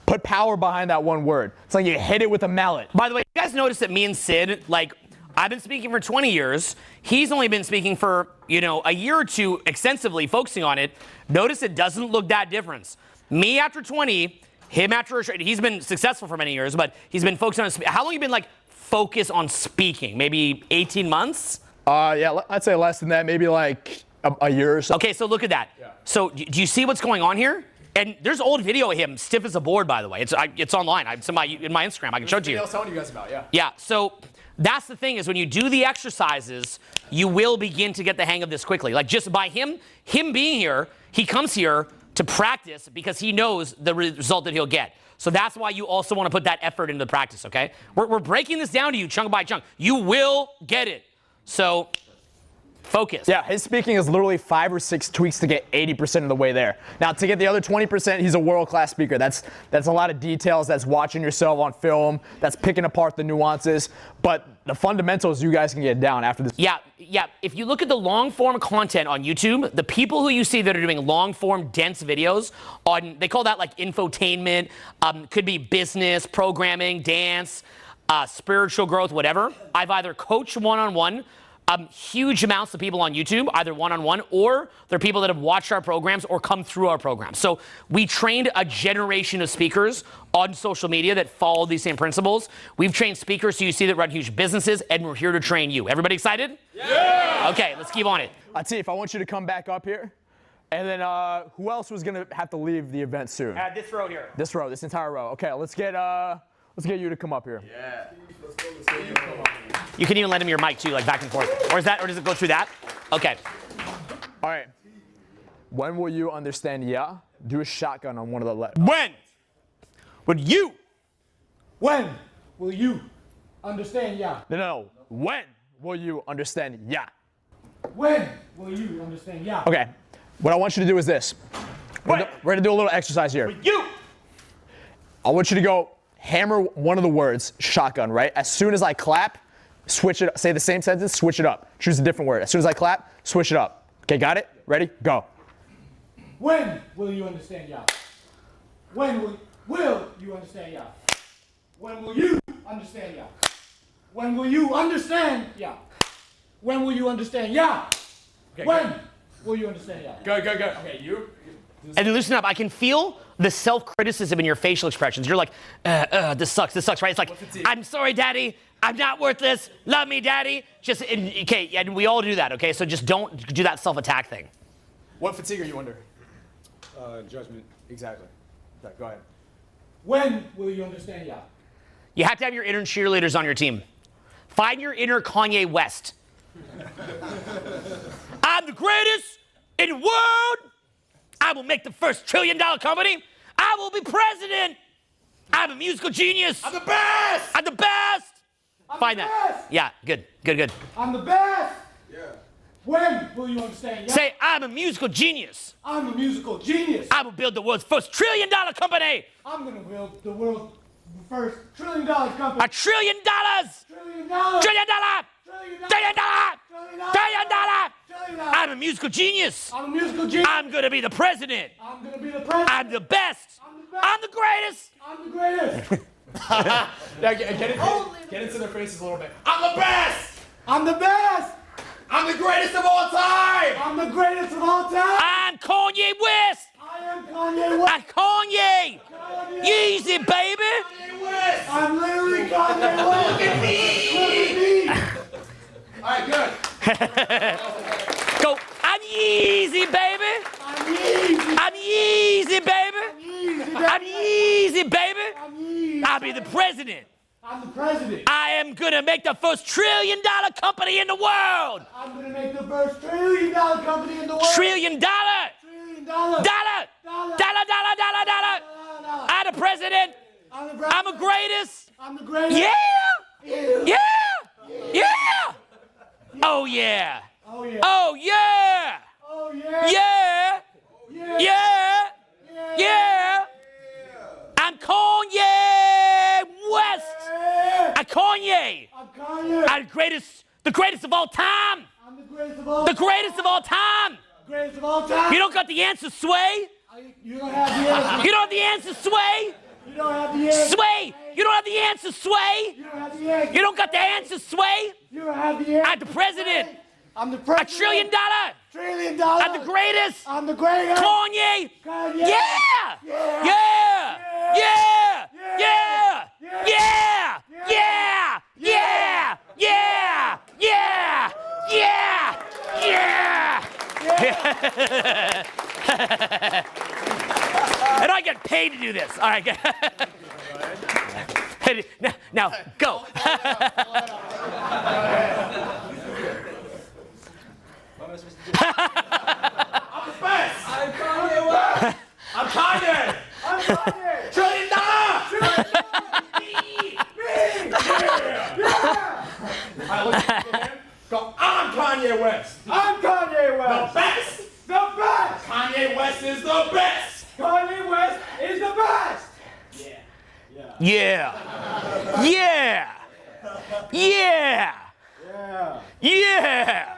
Put power behind that one word. It's like you hit it with a mallet.
By the way, you guys notice that me and Sid, like, I've been speaking for 20 years. He's only been speaking for, a year or two extensively focusing on it. Notice it doesn't look that different. Me after 20, him after, he's been successful for many years, but he's been focused on, how long have you been like focused on speaking? Maybe 18 months?
Yeah, I'd say less than that, maybe like a year or so.
Okay, so look at that. Yeah. So do you see what's going on here? And there's old video of him, stiff as a board, by the way. It's online. It's in my Instagram. I can show it to you.
I was telling you guys about, yeah.
Yeah, so that's the thing is when you do the exercises, you will begin to get the hang of this quickly. Like just by him being here, he comes here to practice because he knows the result that he'll get. So that's why you also want to put that effort into the practice, okay? We're breaking this down to you chunk by chunk. You will get it. So focus.
Yeah, his speaking is literally 5 or 6 tweaks to get 80% of the way there. Now, to get the other 20%, he's a world-class speaker. That's a lot of details. That's watching yourself on film. That's picking apart the nuances. But the fundamentals you guys can get down after this.
Yeah. If you look at the long-form content on YouTube, the people who you see that are doing long-form, dense videos on, they call that like infotainment, could be business, programming, dance, spiritual growth, whatever. I've either coached one-on-one, huge amounts of people on YouTube, either one-on-one, or they're people that have watched our programs or come through our programs. So we trained a generation of speakers on social media that follow these same principles. We've trained speakers who you see that run huge businesses, and we're here to train you. Everybody excited? Yeah! Okay, let's keep on it.
Atif, I want you to come back up here. And then who else was going to have to leave the event soon?
This row here.
This row, this entire row. Okay, let's get you to come up here.
Yeah.
You can even lend him your mic too, like back and forth. Or does it go through that? Okay.
All right. When will you understand yeah? Do a shotgun on one of the left.
When you
will you understand yeah?
No. When will you understand yeah?
When will you understand yeah?
Okay. What I want you to do is this. We're going to do a little exercise here.
You.
I want you to go hammer one of the words, shotgun, right? As soon as I clap, switch it, say the same sentence, switch it up. Choose a different word. As soon as I clap, switch it up. Okay, got it? Ready? Go.
When will you understand yeah? When will you understand yeah? When will you understand yeah? When will you understand yeah? When will you understand yeah?
Okay,
when will you understand yeah?
Go. Okay, you.
And then listen up, I can feel the self-criticism in your facial expressions. You're like, this sucks, right? It's like, I'm sorry, daddy, I'm not worthless, love me, daddy. Okay, and we all do that, okay? So just don't do that self-attack thing.
What fatigue are you under?
Judgment.
Exactly. Okay, go ahead.
When will you understand yeah?
You have to have your inner cheerleaders on your team. Find your inner Kanye West. I'm the greatest in the world. I will make the first $1 trillion company. I will be president. I'm a musical genius.
I'm the best.
I'm the best. Find that.
Best.
Yeah, good.
I'm the best.
Yeah.
When will you understand? Yeah.
Say, I'm a musical genius.
I'm a musical genius.
I will build the world's first $1 trillion company.
I'm gonna build the world's first $1 trillion company.
$1 trillion.
$1 trillion. $1
Trillion dollar.
trillion.
Trillion dollar. Trillion dollar.
$1 trillion.
I'm a musical genius.
I'm a musical genius.
I'm gonna be the president.
I'm gonna be the president.
I'm the best.
I'm the best.
I'm the greatest.
I'm the greatest.
Yeah, get into their faces a little bit.
I'm the best!
I'm the best.
I'm the greatest of all time!
I'm the greatest of all time.
I'm Kanye West.
I am Kanye West.
I'm Kanye.
Kanye.
Easy, baby.
Kanye West!
I'm literally Kanye West.
Look at me!
Look at me.
Alright, good.
Go. I'm easy, baby.
I'm easy.
I'm easy, baby.
Easy,
I'm easy, baby.
I'm easy.
I'll be the president.
I'm the president.
I am gonna make the first $1 trillion company in the world.
I'm gonna make the first $1 trillion company in the world.
$1 trillion.
$1 trillion.
Dollar. I'm the president.
I'm the
I'm
president.
the greatest.
I'm the greatest.
Yeah.
Yeah.
Yeah. Yeah. Oh yeah.
Oh yeah.
Oh yeah.
Oh yeah.
Yeah.
Yeah.
Yeah. Yeah. I'm Kanye West.
Yeah.
I'm Kanye.
I'm Kanye.
I'm the greatest of all time.
I'm the greatest of all
The
time.
greatest of all time.
Greatest of all time.
You don't got the answer, Sway.
You don't have the answer.
You don't have the answer, Sway.
You don't have the answer.
Sway. You don't have the answer, Sway.
You don't have the answer.
You don't got the answer, Sway.
You don't have the answer.
I'm the president.
I'm the
$1
president.
trillion.
$1 trillion.
I'm the greatest.
I'm the greatest.
Kanye.
Kanye.
Yeah.
Yeah.
Yeah. Yeah. Yeah.
Yeah.
Yeah. Yeah. Yeah. Yeah. Yeah. Yeah. Yeah. And I get paid to do this. All right. Now go.
I'm Kanye West! I'm Kanye!
I'm Kanye.
$1 trillion! Go, I'm Kanye West!
I'm Kanye
The
West.
best!
The best.
Kanye West is the best!
Kanye West is the best.
Yeah. Yeah. Yeah.
Yeah.
Yeah.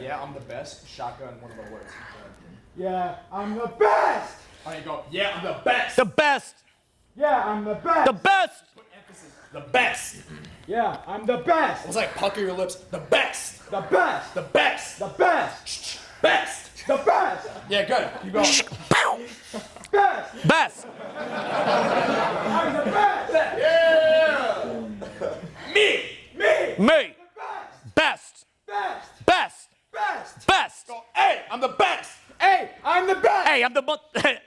Yeah, I'm the best. Shotgun, one of the words.
Yeah, I'm the best.
All right, go. Yeah, I'm the best.
The best.
Yeah, I'm the best.
The best.
The best!
Yeah, I'm the best.
It's like pucker your lips. The best.
The best.
The best!
The best.
Best!
The best.
Yeah, good. Keep going.
Best.
Best.
I'm the best.
Yeah! Me!
Me.
Me.
Best.
Best.
Best.
Best.
Best.
Best.
Hey, I'm the best!
Hey, I'm the best.
Hey, I'm the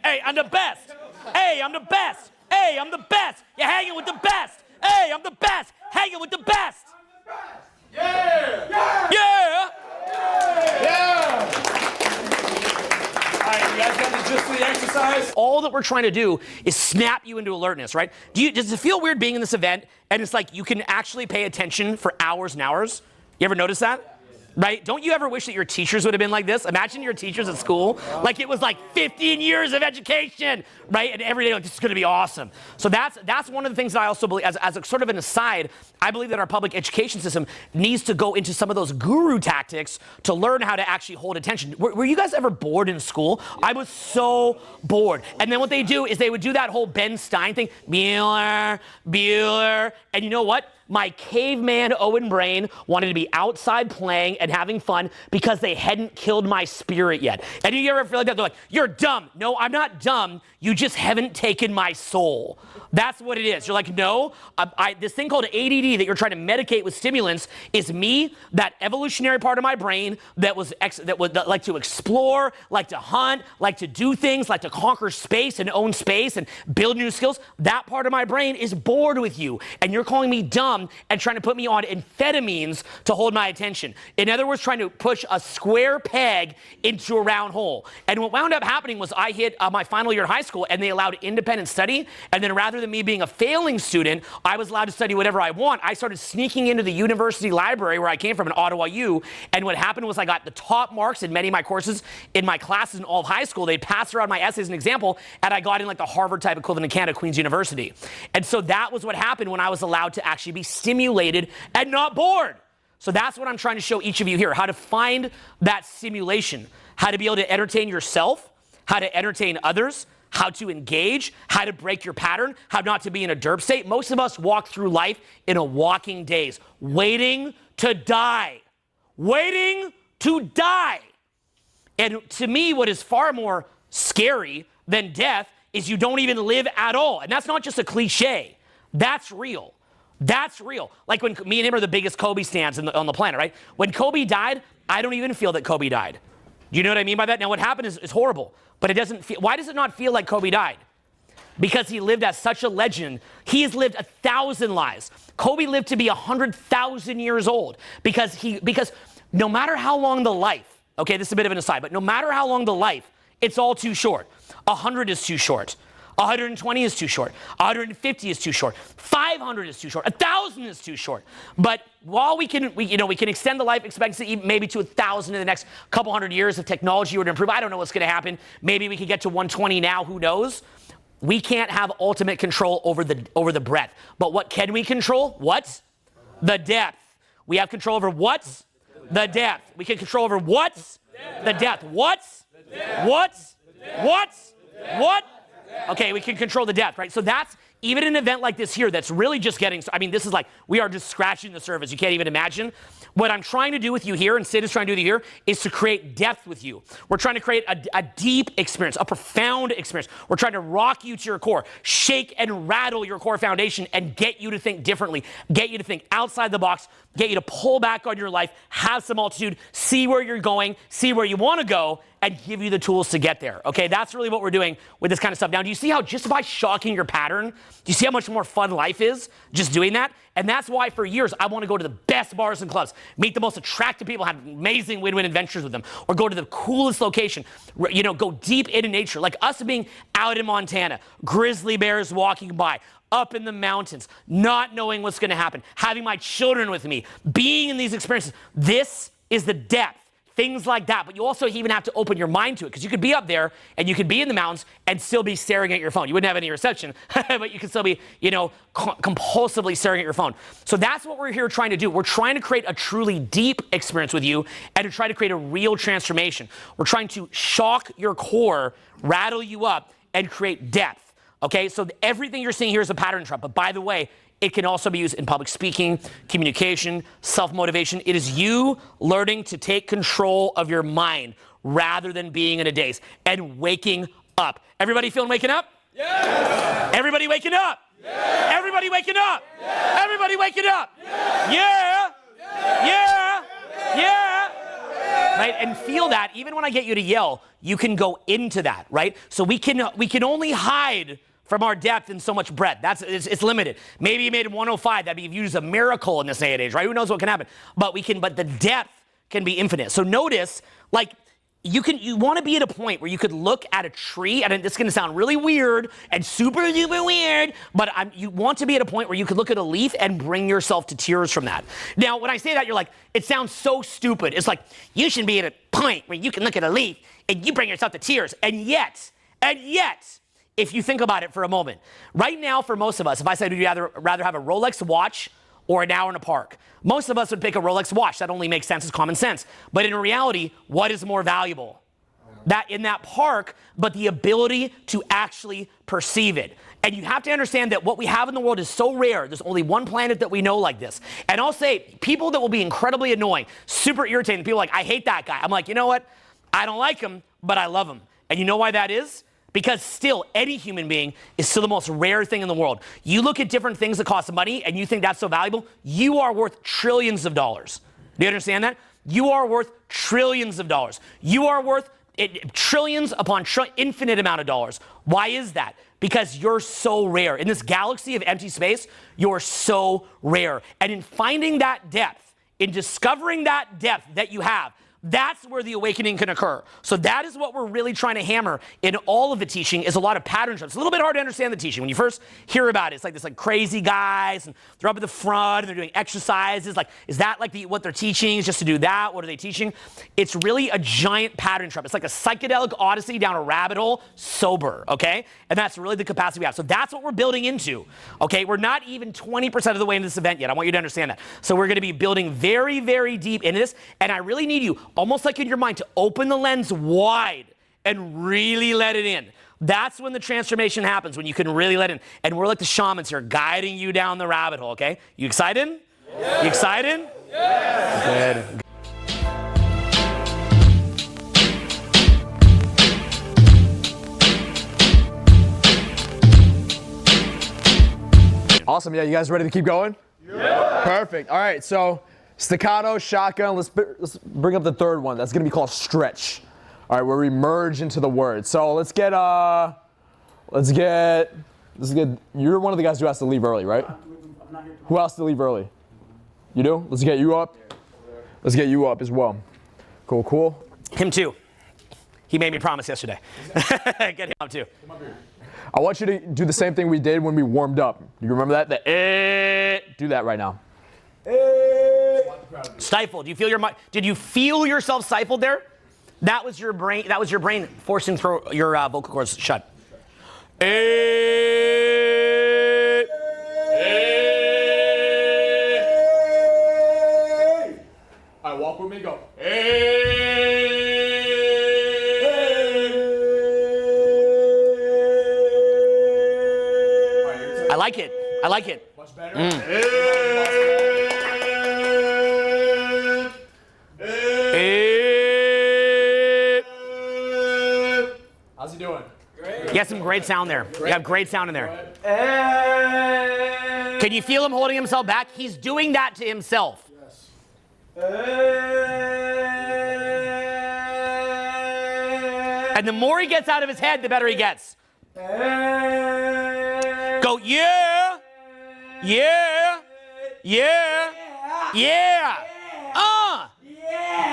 hey, I'm the best. Hey, I'm the best. Hey, I'm the best. You're hanging with the best. Hey, I'm the best. Hanging with the best.
Yeah!
Yeah.
Yeah!
All right, you guys got the gist of the exercise?
All that we're trying to do is snap you into alertness, right? Does it feel weird being in this event and it's like you can actually pay attention for hours and hours? You ever notice that? Right? Don't you ever wish that your teachers would have been like this? Imagine your teachers at school, like it was like 15 years of education, right? And every day, like, this is going to be awesome. So that's one of the things that I also believe, as a sort of an aside, I believe that our public education system needs to go into some of those guru tactics to learn how to actually hold attention. Were you guys ever bored in school? I was so bored. And then what they do is they would do that whole Ben Stein thing, Bueller, and you know what? My caveman Owen brain wanted to be outside playing and having fun because they hadn't killed my spirit yet. And you ever feel like that? They're like, you're dumb. No, I'm not dumb. You just haven't taken my soul. That's what it is. You're like, no, this thing called ADD that you're trying to medicate with stimulants is me, that evolutionary part of my brain that would like to explore, like to hunt, like to do things, like to conquer space and own space and build new skills. That part of my brain is bored with you. And you're calling me dumb mom and trying to put me on amphetamines to hold my attention. In other words, trying to push a square peg into a round hole. And what wound up happening was I hit my final year of high school, and they allowed independent study. And then rather than me being a failing student, I was allowed to study whatever I want. I started sneaking into the university library where I came from in Ottawa U. And what happened was I got the top marks in many of my courses in my classes in all of high school. They'd pass around my essays as an example, and I got in like the Harvard type equivalent in Canada, Queen's University. And so that was what happened when I was allowed to actually be stimulated and not bored. So that's what I'm trying to show each of you here, how to find that stimulation, how to be able to entertain yourself, how to entertain others, how to engage, how to break your pattern, how not to be in a derp state. Most of us walk through life in a walking daze, waiting to die. Waiting to die. And to me, what is far more scary than death is you don't even live at all. And that's not just a cliche. That's real. That's real. Like when me and him are the biggest Kobe stans on the planet, right? When Kobe died, I don't even feel that Kobe died. Do you know what I mean by that? Now, what happened is horrible, but it doesn't feel, why does it not feel like Kobe died? Because he lived as such a legend. He has lived 1,000 lives. Kobe lived to be 100,000 years old because no matter how long the life, okay, this is a bit of an aside, but no matter how long the life, it's all too short. 100 is too short. 120 is too short. 150 is too short. 500 is too short. 1,000 is too short. But while we can extend the life expectancy maybe to 1,000 in the next couple hundred years if technology were to improve. I don't know what's going to happen. Maybe we could get to 120 now. Who knows? We can't have ultimate control over the breadth. But what can we control? What? The depth. We have control over what? The depth. We can control over what? The depth. What? What? What? What? Okay, we can control the depth, right? So that's even an event like this here that's really just getting, I mean, this is like, we are just scratching the surface. You can't even imagine. What I'm trying to do with you here, and Sid is trying to do with you here, is to create depth with you. We're trying to create a deep experience, a profound experience. We're trying to rock you to your core, shake and rattle your core foundation, and get you to think differently, get you to think outside the box, get you to pull back on your life, have some altitude, see where you're going, see where you want to go, and give you the tools to get there, okay? That's really what we're doing with this kind of stuff. Now, do you see how just by shocking your pattern, do you see how much more fun life is just doing that? And that's why for years, I want to go to the best bars and clubs, meet the most attractive people, have amazing win-win adventures with them, or go to the coolest location, go deep into nature, like us being out in Montana, grizzly bears walking by, up in the mountains, not knowing what's going to happen, having my children with me, being in these experiences. This is the depth. Things like that, but you also even have to open your mind to it, because you could be up there and you could be in the mountains and still be staring at your phone. You wouldn't have any reception, but you could still be, compulsively staring at your phone. So that's what we're here trying to do. We're trying to create a truly deep experience with you and to try to create a real transformation. We're trying to shock your core, rattle you up, and create depth. Okay, so everything you're seeing here is a pattern trap, but by the way, it can also be used in public speaking, communication, self-motivation. It is you learning to take control of your mind rather than being in a daze and waking up. Everybody feeling waking up? Yeah. Everybody waking up? Yeah. Everybody waking up? Yeah. Everybody waking up? Yeah. Yeah. Yeah. Yeah. Right? And feel that even when I get you to yell, you can go into that, right? So we can only hide from our depth and so much breadth. It's limited. Maybe you made 105. That'd be viewed as a miracle in this day and age, right? Who knows what can happen? But the depth can be infinite. So notice, like, you want to be at a point where you could look at a tree, and this is going to sound really weird and super duper weird, but you want to be at a point where you could look at a leaf and bring yourself to tears from that. Now, when I say that, you're like, it sounds so stupid. It's like, you should be at a point where you can look at a leaf and you bring yourself to tears. And yet, if you think about it for a moment, right now for most of us, if I said, would you rather have a Rolex watch or an hour in a park? Most of us would pick a Rolex watch. That only makes sense as common sense. But in reality, what is more valuable? That in that park, but the ability to actually perceive it. And you have to understand that what we have in the world is so rare. There's only one planet that we know like this. And I'll say, people that will be incredibly annoying, super irritating, people like, I hate that guy. I'm like, you know what? I don't like him, but I love him. And you know why that is? Because still, any human being is still the most rare thing in the world. You look at different things that cost money and you think that's so valuable, you are worth trillions of dollars. Do you understand that? You are worth trillions of dollars. You are worth trillions upon infinite amount of dollars. Why is that? Because you're so rare. In this galaxy of empty space, you're so rare. And in finding that depth, in discovering that depth that you have, that's where the awakening can occur. So that is what we're really trying to hammer in all of the teaching, is a lot of pattern shifts. It's a little bit hard to understand the teaching. When you first hear about it, it's like this crazy guys, and they're up at the front, and they're doing exercises. Like, is that like what they're teaching is just to do that? What are they teaching? It's really a giant pattern trap. It's like a psychedelic odyssey down a rabbit hole, sober, okay? And that's really the capacity we have. So that's what we're building into, okay? We're not even 20% of the way into this event yet. I want you to understand that. So we're gonna be building very, very deep into this, and I really need you, almost like in your mind, to open the lens wide and really let it in. That's when the transformation happens, when you can really let in. And we're like the shamans here, guiding you down the rabbit hole, okay? You excited? Yeah. You excited? Yeah. Good.
Awesome. Yeah, you guys ready to keep going? Yeah. Perfect. All right, so staccato, shotgun. Let's bring up the third one. That's gonna be called stretch. All right, where we merge into the word. So let's get. You're one of the guys who has to leave early, right?
I'm not here
Who has to leave early? You do? Let's get you up. Let's get you up as well. Cool, cool.
Him too. He made me promise yesterday. Get him up too.
I want you to do the same thing we did when we warmed up. You remember that? Do that right now.
Stifled. Do you feel did you feel yourself stifled there? That was your brain. That was your brain forcing your vocal cords shut.
All right, walk with me. Go.
I like it. I like it.
Much better. How's he doing?
Great. You got some great sound there. You have great sound in there. Can you feel him holding himself back? He's doing that to himself. Yes. And the more he gets out of his head, the better he gets. Go, yeah, yeah, yeah, yeah,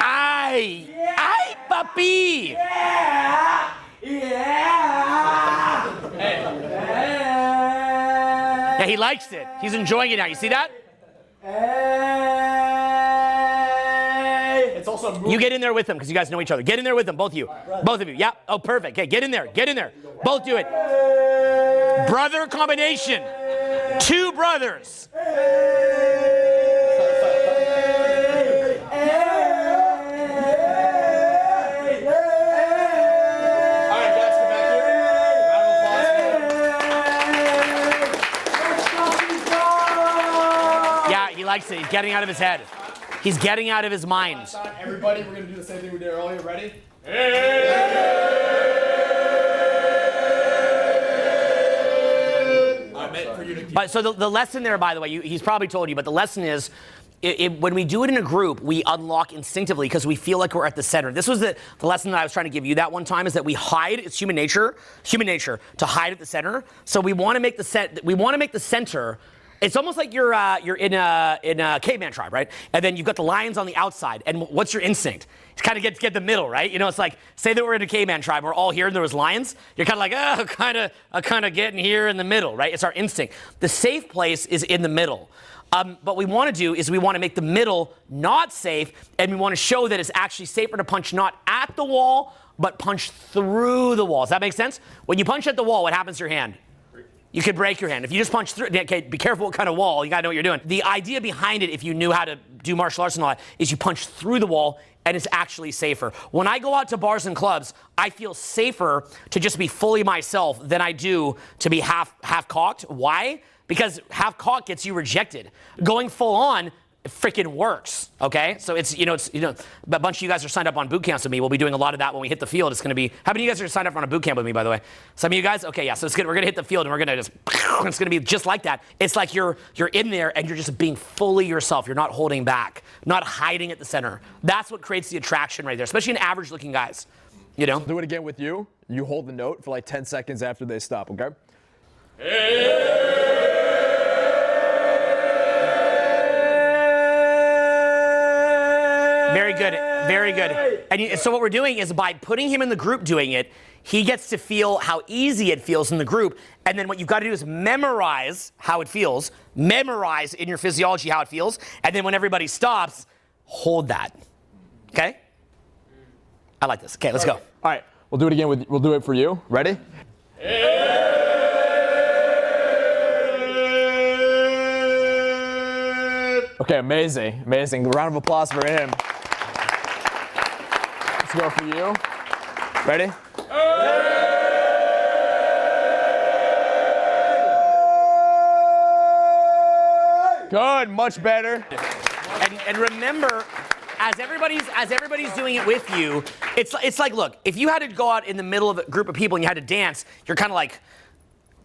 ay, papi. Yeah, he likes it. He's enjoying it now. You see that?
It's also moving.
You get in there with him because you guys know each other. Get in there with them, both of you. Both of you. Yeah. Oh, perfect. Okay, get in there. Get in there. Both do it. Brother combination. Two brothers.
All right, guys, come back here. Round of applause.
Yeah, he likes it. He's getting out of his head. He's getting out of his mind.
Last time, everybody, we're going to do the same thing we did earlier. Ready?
But so the lesson there, by the way, he's probably told you, but the lesson is, when we do it in a group, we unlock instinctively because we feel like we're at the center. This was the lesson that I was trying to give you that one time, is that we hide. It's human nature to hide at the center. So we want to make the center. It's almost like you're in a caveman tribe, right? And then you've got the lions on the outside. And what's your instinct? It's kind of get the middle, right? You know, it's like, say that we're in a caveman tribe, we're all here and there was lions. You're kind of like, oh, kind of getting here in the middle, right? It's our instinct. The safe place is in the middle. What we want to do is we want to make the middle not safe, and we want to show that it's actually safer to punch not at the wall, but punch through the wall. Does that make sense? When you punch at the wall, what happens to your hand? You could break your hand. If you just punch through, okay, be careful what kind of wall. You gotta know what you're doing. The idea behind it, if you knew how to do martial arts and all that, is you punch through the wall and it's actually safer. When I go out to bars and clubs, I feel safer to just be fully myself than I do to be half cocked. Why? Because half cocked gets you rejected. Going full on freaking works, okay? So it's a bunch of you guys are signed up on boot camps with me. We'll be doing a lot of that when we hit the field. It's gonna be, how many of you guys are signed up on a boot camp with me, by the way? Some of you guys? Okay, yeah, so we're gonna hit the field and we're gonna just, it's gonna be just like that. It's like you're in there and you're just being fully yourself. You're not holding back, not hiding at the center. That's what creates the attraction right there, especially in average looking guys. You know?
Do it again with you. You hold the note for like 10 seconds after they stop, okay?
Very good, very good. And so what we're doing is by putting him in the group doing it, he gets to feel how easy it feels in the group. And then what you've got to do is memorize how it feels, memorize in your physiology how it feels, and then when everybody stops, hold that. Okay? I like this. Okay, let's go.
All right, we'll do it again. We'll do it for you. Ready? Okay, amazing, amazing. Round of applause for him. Let's go for you. Ready? Good, much better.
And remember, as everybody's doing it with you, it's like, look, if you had to go out in the middle of a group of people and you had to dance, you're kind of like,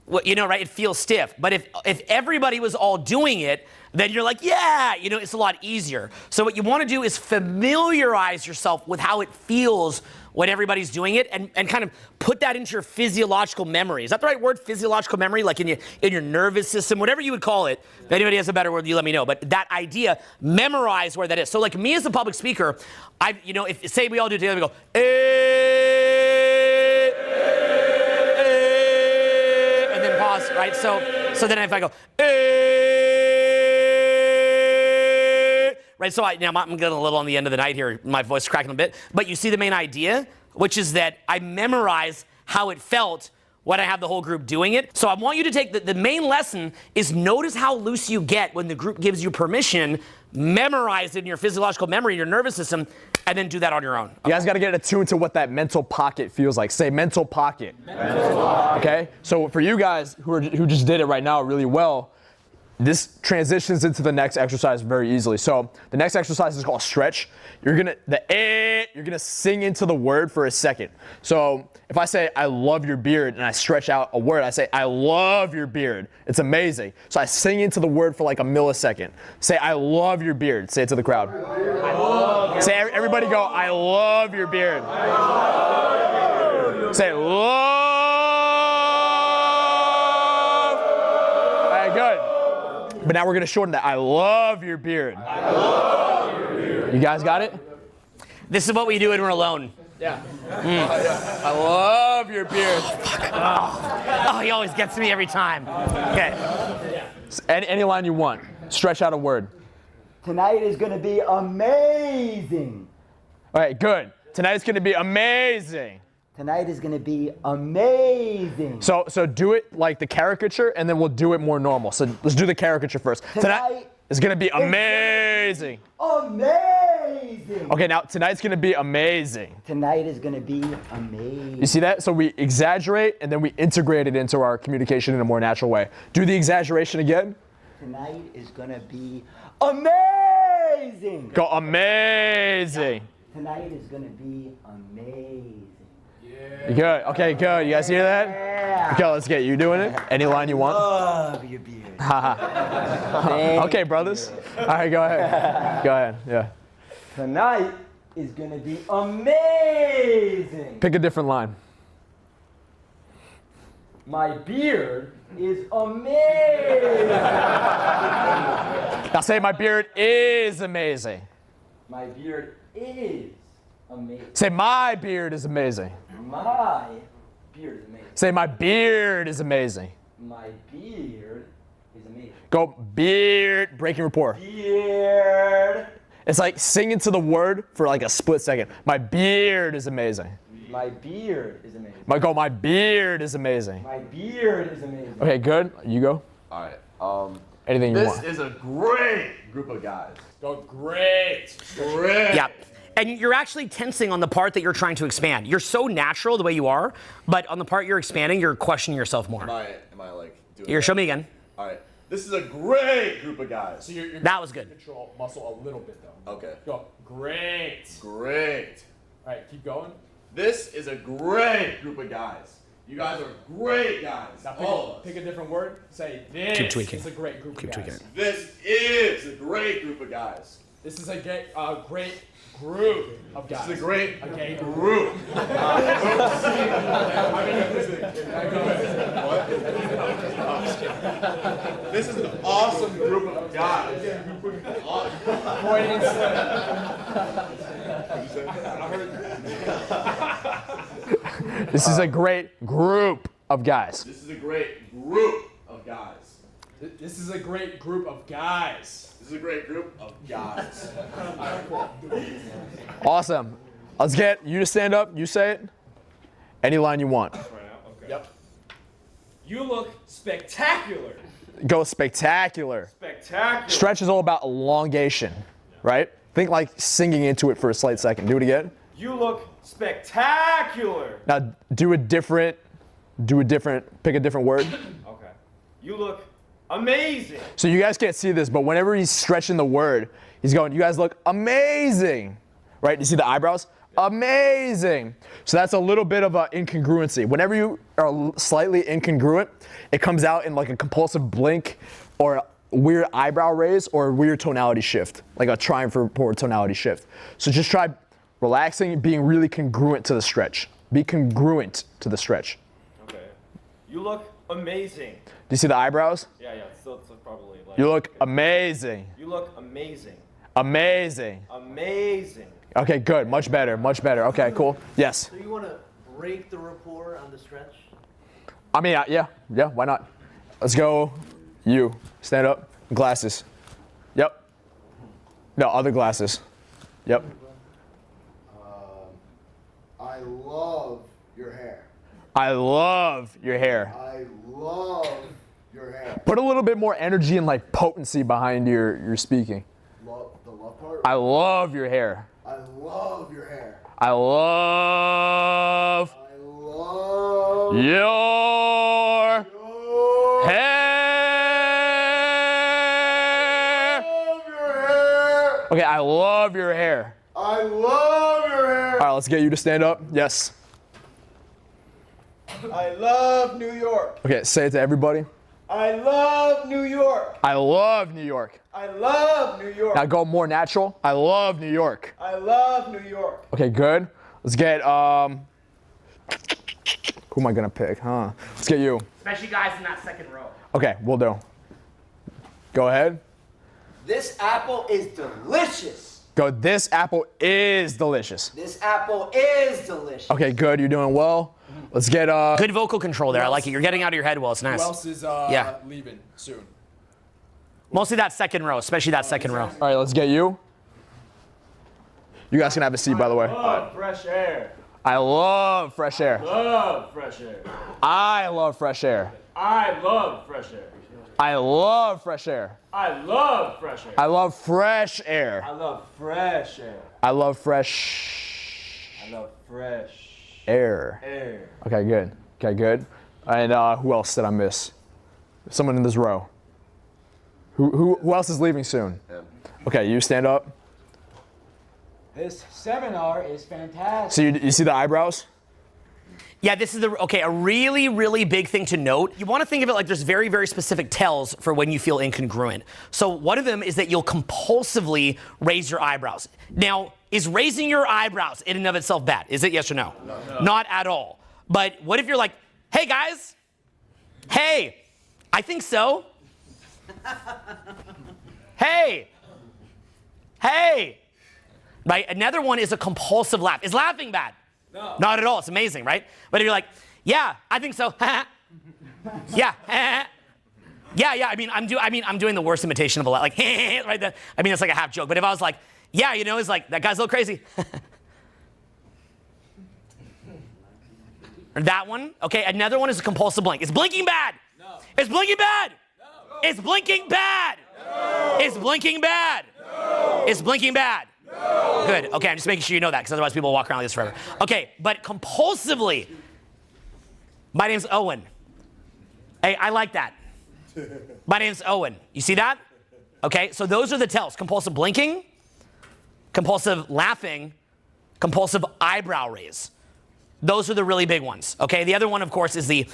well, you know, right? It feels stiff. But if everybody was all doing it, then you're like, yeah, you know, it's a lot easier. So what you want to do is familiarize yourself with how it feels when everybody's doing it, and kind of put that into your physiological memory. Is that the right word, physiological memory? Like in your nervous system, whatever you would call it. If anybody has a better word, you let me know. But that idea, memorize where that is. So like me as a public speaker, if say we all do it together, we go, and then pause, right? So then if I go, right, so now I'm getting a little on the end of the night here, my voice is cracking a bit, but you see the main idea, which is that I memorize how it felt when I have the whole group doing it. So I want you to take the main lesson is notice how loose you get when the group gives you permission, memorize it in your physiological memory, your nervous system, and then do that on your own.
You guys got to get attuned to what that mental pocket feels like. Say mental pocket. Mental pocket. Okay? So for you guys who just did it right now really well, this transitions into the next exercise very easily. So the next exercise is called stretch. You're gonna sing into the word for a second. So if I say I love your beard and I stretch out a word, I say I love your beard. It's amazing. So I sing into the word for like a millisecond. Say I love your beard. Say it to the crowd. I love. Say everybody go I love your beard. I love your beard. Say love. All right, good. But now we're gonna shorten that. I love your beard. I love your beard. You guys got it?
This is what we do when we're alone.
Yeah. I love your beard.
Oh, he always gets me every time. Okay.
Any line you want. Stretch out a word.
Tonight is going to be amazing.
All right, good. Tonight is gonna be amazing.
Tonight is going to be amazing.
So do it like the caricature, and then we'll do it more normal. So let's do the caricature first. Tonight is gonna be amazing.
Amazing.
Okay, now tonight's gonna be amazing.
Tonight is going to be amazing.
You see that? So we exaggerate, and then we integrate it into our communication in a more natural way. Do the exaggeration again.
Tonight is going to be amazing.
Go amazing.
Tonight is going to be amazing.
Good. Okay, good. You guys hear that?
Yeah.
Okay, let's get you doing it. Any line you want.
Love your beard.
Okay, brothers. All right, go ahead. Go ahead. Yeah.
Tonight is going to be amazing.
Pick a different line.
My beard is amazing.
Now say my beard is amazing.
My beard is amazing.
Say my beard is amazing.
My beard is amazing.
Say my beard is amazing.
My beard is amazing.
Go beard, breaking rapport.
Beard.
It's like sing into the word for like a split second. My beard is amazing.
My beard is amazing.
My beard is amazing.
My beard is amazing.
Okay, good. You go.
All right.
Anything you
This
want.
is a great group of guys.
Go great.
Great.
Yeah. And you're actually tensing on the part that you're trying to expand. You're so natural the way you are, but on the part you're expanding, you're questioning yourself more.
Am I like doing
Here,
that?
show me again.
All right. This is a great group of guys.
So you're
That was good.
control muscle a little bit though.
Okay.
Go great.
Great.
All right, keep going.
This is a great group of guys. You guys are great guys.
Now
All of us.
pick a different word. Say this
Keep tweaking.
is a great group
Keep
of guys.
tweaking.
This is a great group of guys.
This is a great group of guys.
This is a great
Okay.
group. This is an awesome group of guys.
This is a great group of guys.
This is a great group of guys.
This is a great group of guys.
This is a great group of guys.
Awesome. Let's get you to stand up. You say it. Any line you want.
Yep. You look spectacular.
Go spectacular.
Spectacular.
Stretch is all about elongation, right? Think like singing into it for a slight second. Do it again.
You look spectacular.
Now pick a different word.
Okay. You look amazing.
So you guys can't see this, but whenever he's stretching the word, he's going, you guys look amazing, right? You see the eyebrows? Amazing. So that's a little bit of an incongruency. Whenever you are slightly incongruent, it comes out in like a compulsive blink or a weird eyebrow raise or a weird tonality shift, like a triumph or tonality shift. So just try relaxing, being really congruent to the stretch. Be congruent to the stretch.
Okay. You look amazing.
Do you see the eyebrows?
Yeah, still probably like.
You look amazing.
You look amazing.
Amazing.
Amazing.
Okay, good. Much better. Much better. Okay, cool. Yes.
So you want to break the rapport on the stretch?
I mean, yeah, why not? Let's go. You. Stand up. Glasses. Yep. No, other glasses. Yep.
I love your hair.
I love your hair.
I love your hair.
Put a little bit more energy and like potency behind your speaking.
The love part?
I love your hair.
I love your hair.
I love your hair. Okay, I love your hair.
I love your hair.
All right, let's get you to stand up. Yes.
I love New York.
Okay, say it to everybody.
I love New York.
I love New York.
I love New York.
Now go more natural. I love New York.
I love New York.
Okay, good. Let's get, who am I gonna pick, huh? Let's get you.
Especially guys in that second row.
Okay, we'll do. Go ahead.
This apple is delicious.
Go, this apple is delicious.
This apple is delicious.
Okay, good, you're doing well. Let's get,
Good vocal control there. I like it. You're getting out of your head well. It's nice.
Who else is leaving soon?
Mostly that second row, especially that second row.
All right, let's get you. You guys can have a seat, by the way.
I love fresh air.
I love fresh air.
Love fresh air.
I love fresh air.
I love fresh air.
I love fresh air.
I love fresh air.
I love fresh air.
I love fresh air.
I love fresh
I love fresh
air.
air.
Okay, good. Okay, good. And who else did I miss? Someone in this row. Who else is leaving soon? Okay, you stand up.
This seminar is fantastic.
So you see the eyebrows?
Yeah, this is a really, really big thing to note. You want to think of it like there's very, very specific tells for when you feel incongruent. So one of them is that you'll compulsively raise your eyebrows. Now, is raising your eyebrows in and of itself bad? Is it yes or no? No. Not at all. But what if you're like, hey guys, hey, I think so. Hey, right? Another one is a compulsive laugh. Is laughing bad? No. Not at all. It's amazing, right? But if you're like, yeah, I think so. Yeah. Yeah. I mean, I'm doing the worst imitation of a laugh, like right there. I mean, it's like a half joke. But if I was like, yeah, you know, it's like that guy's a little crazy. Or that one. Okay. Another one is a compulsive blink. Is blinking bad? No. Is blinking bad? No. Is blinking bad? No. Is blinking bad? No. Is blinking bad? No. Good. Okay, I'm just making sure you know that, because otherwise people will walk around like this forever. Okay, but compulsively. My name's Owen. Hey, I like that. My name's Owen. You see that? Okay, so those are the tells. Compulsive blinking, compulsive laughing, compulsive eyebrow raise. Those are the really big ones, okay? The other one, of course, is the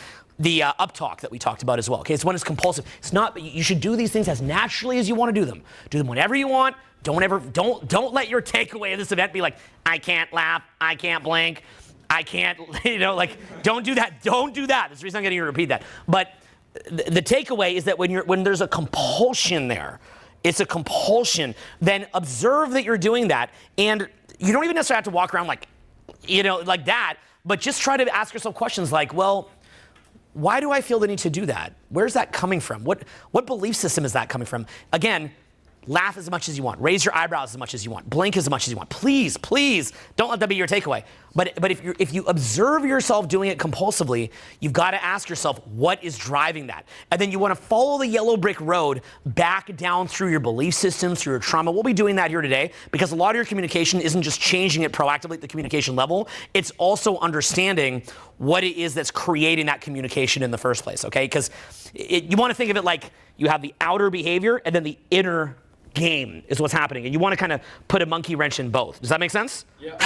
up talk that we talked about as well, okay? It's when it's compulsive. It's not, you should do these things as naturally as you want to do them. Do them whenever you want. Don't let your takeaway of this event be like, I can't laugh, I can't blink, I can't, don't do that. Don't do that. That's the reason I'm getting you to repeat that. But the takeaway is that when there's a compulsion there, it's a compulsion, then observe that you're doing that, and you don't even necessarily have to walk around like that, but just try to ask yourself questions like, well, why do I feel the need to do that? Where's that coming from? What belief system is that coming from? Again, laugh as much as you want. Raise your eyebrows as much as you want. Blink as much as you want. Please, please, don't let that be your takeaway. But if you observe yourself doing it compulsively, you've got to ask yourself, what is driving that? And then you want to follow the yellow brick road back down through your belief systems, through your trauma. We'll be doing that here today because a lot of your communication isn't just changing it proactively at the communication level. It's also understanding what it is that's creating that communication in the first place, okay? Because you want to think of it like you have the outer behavior and then the inner game is what's happening, and you want to kind of put a monkey wrench in both. Does that make sense?
Yeah.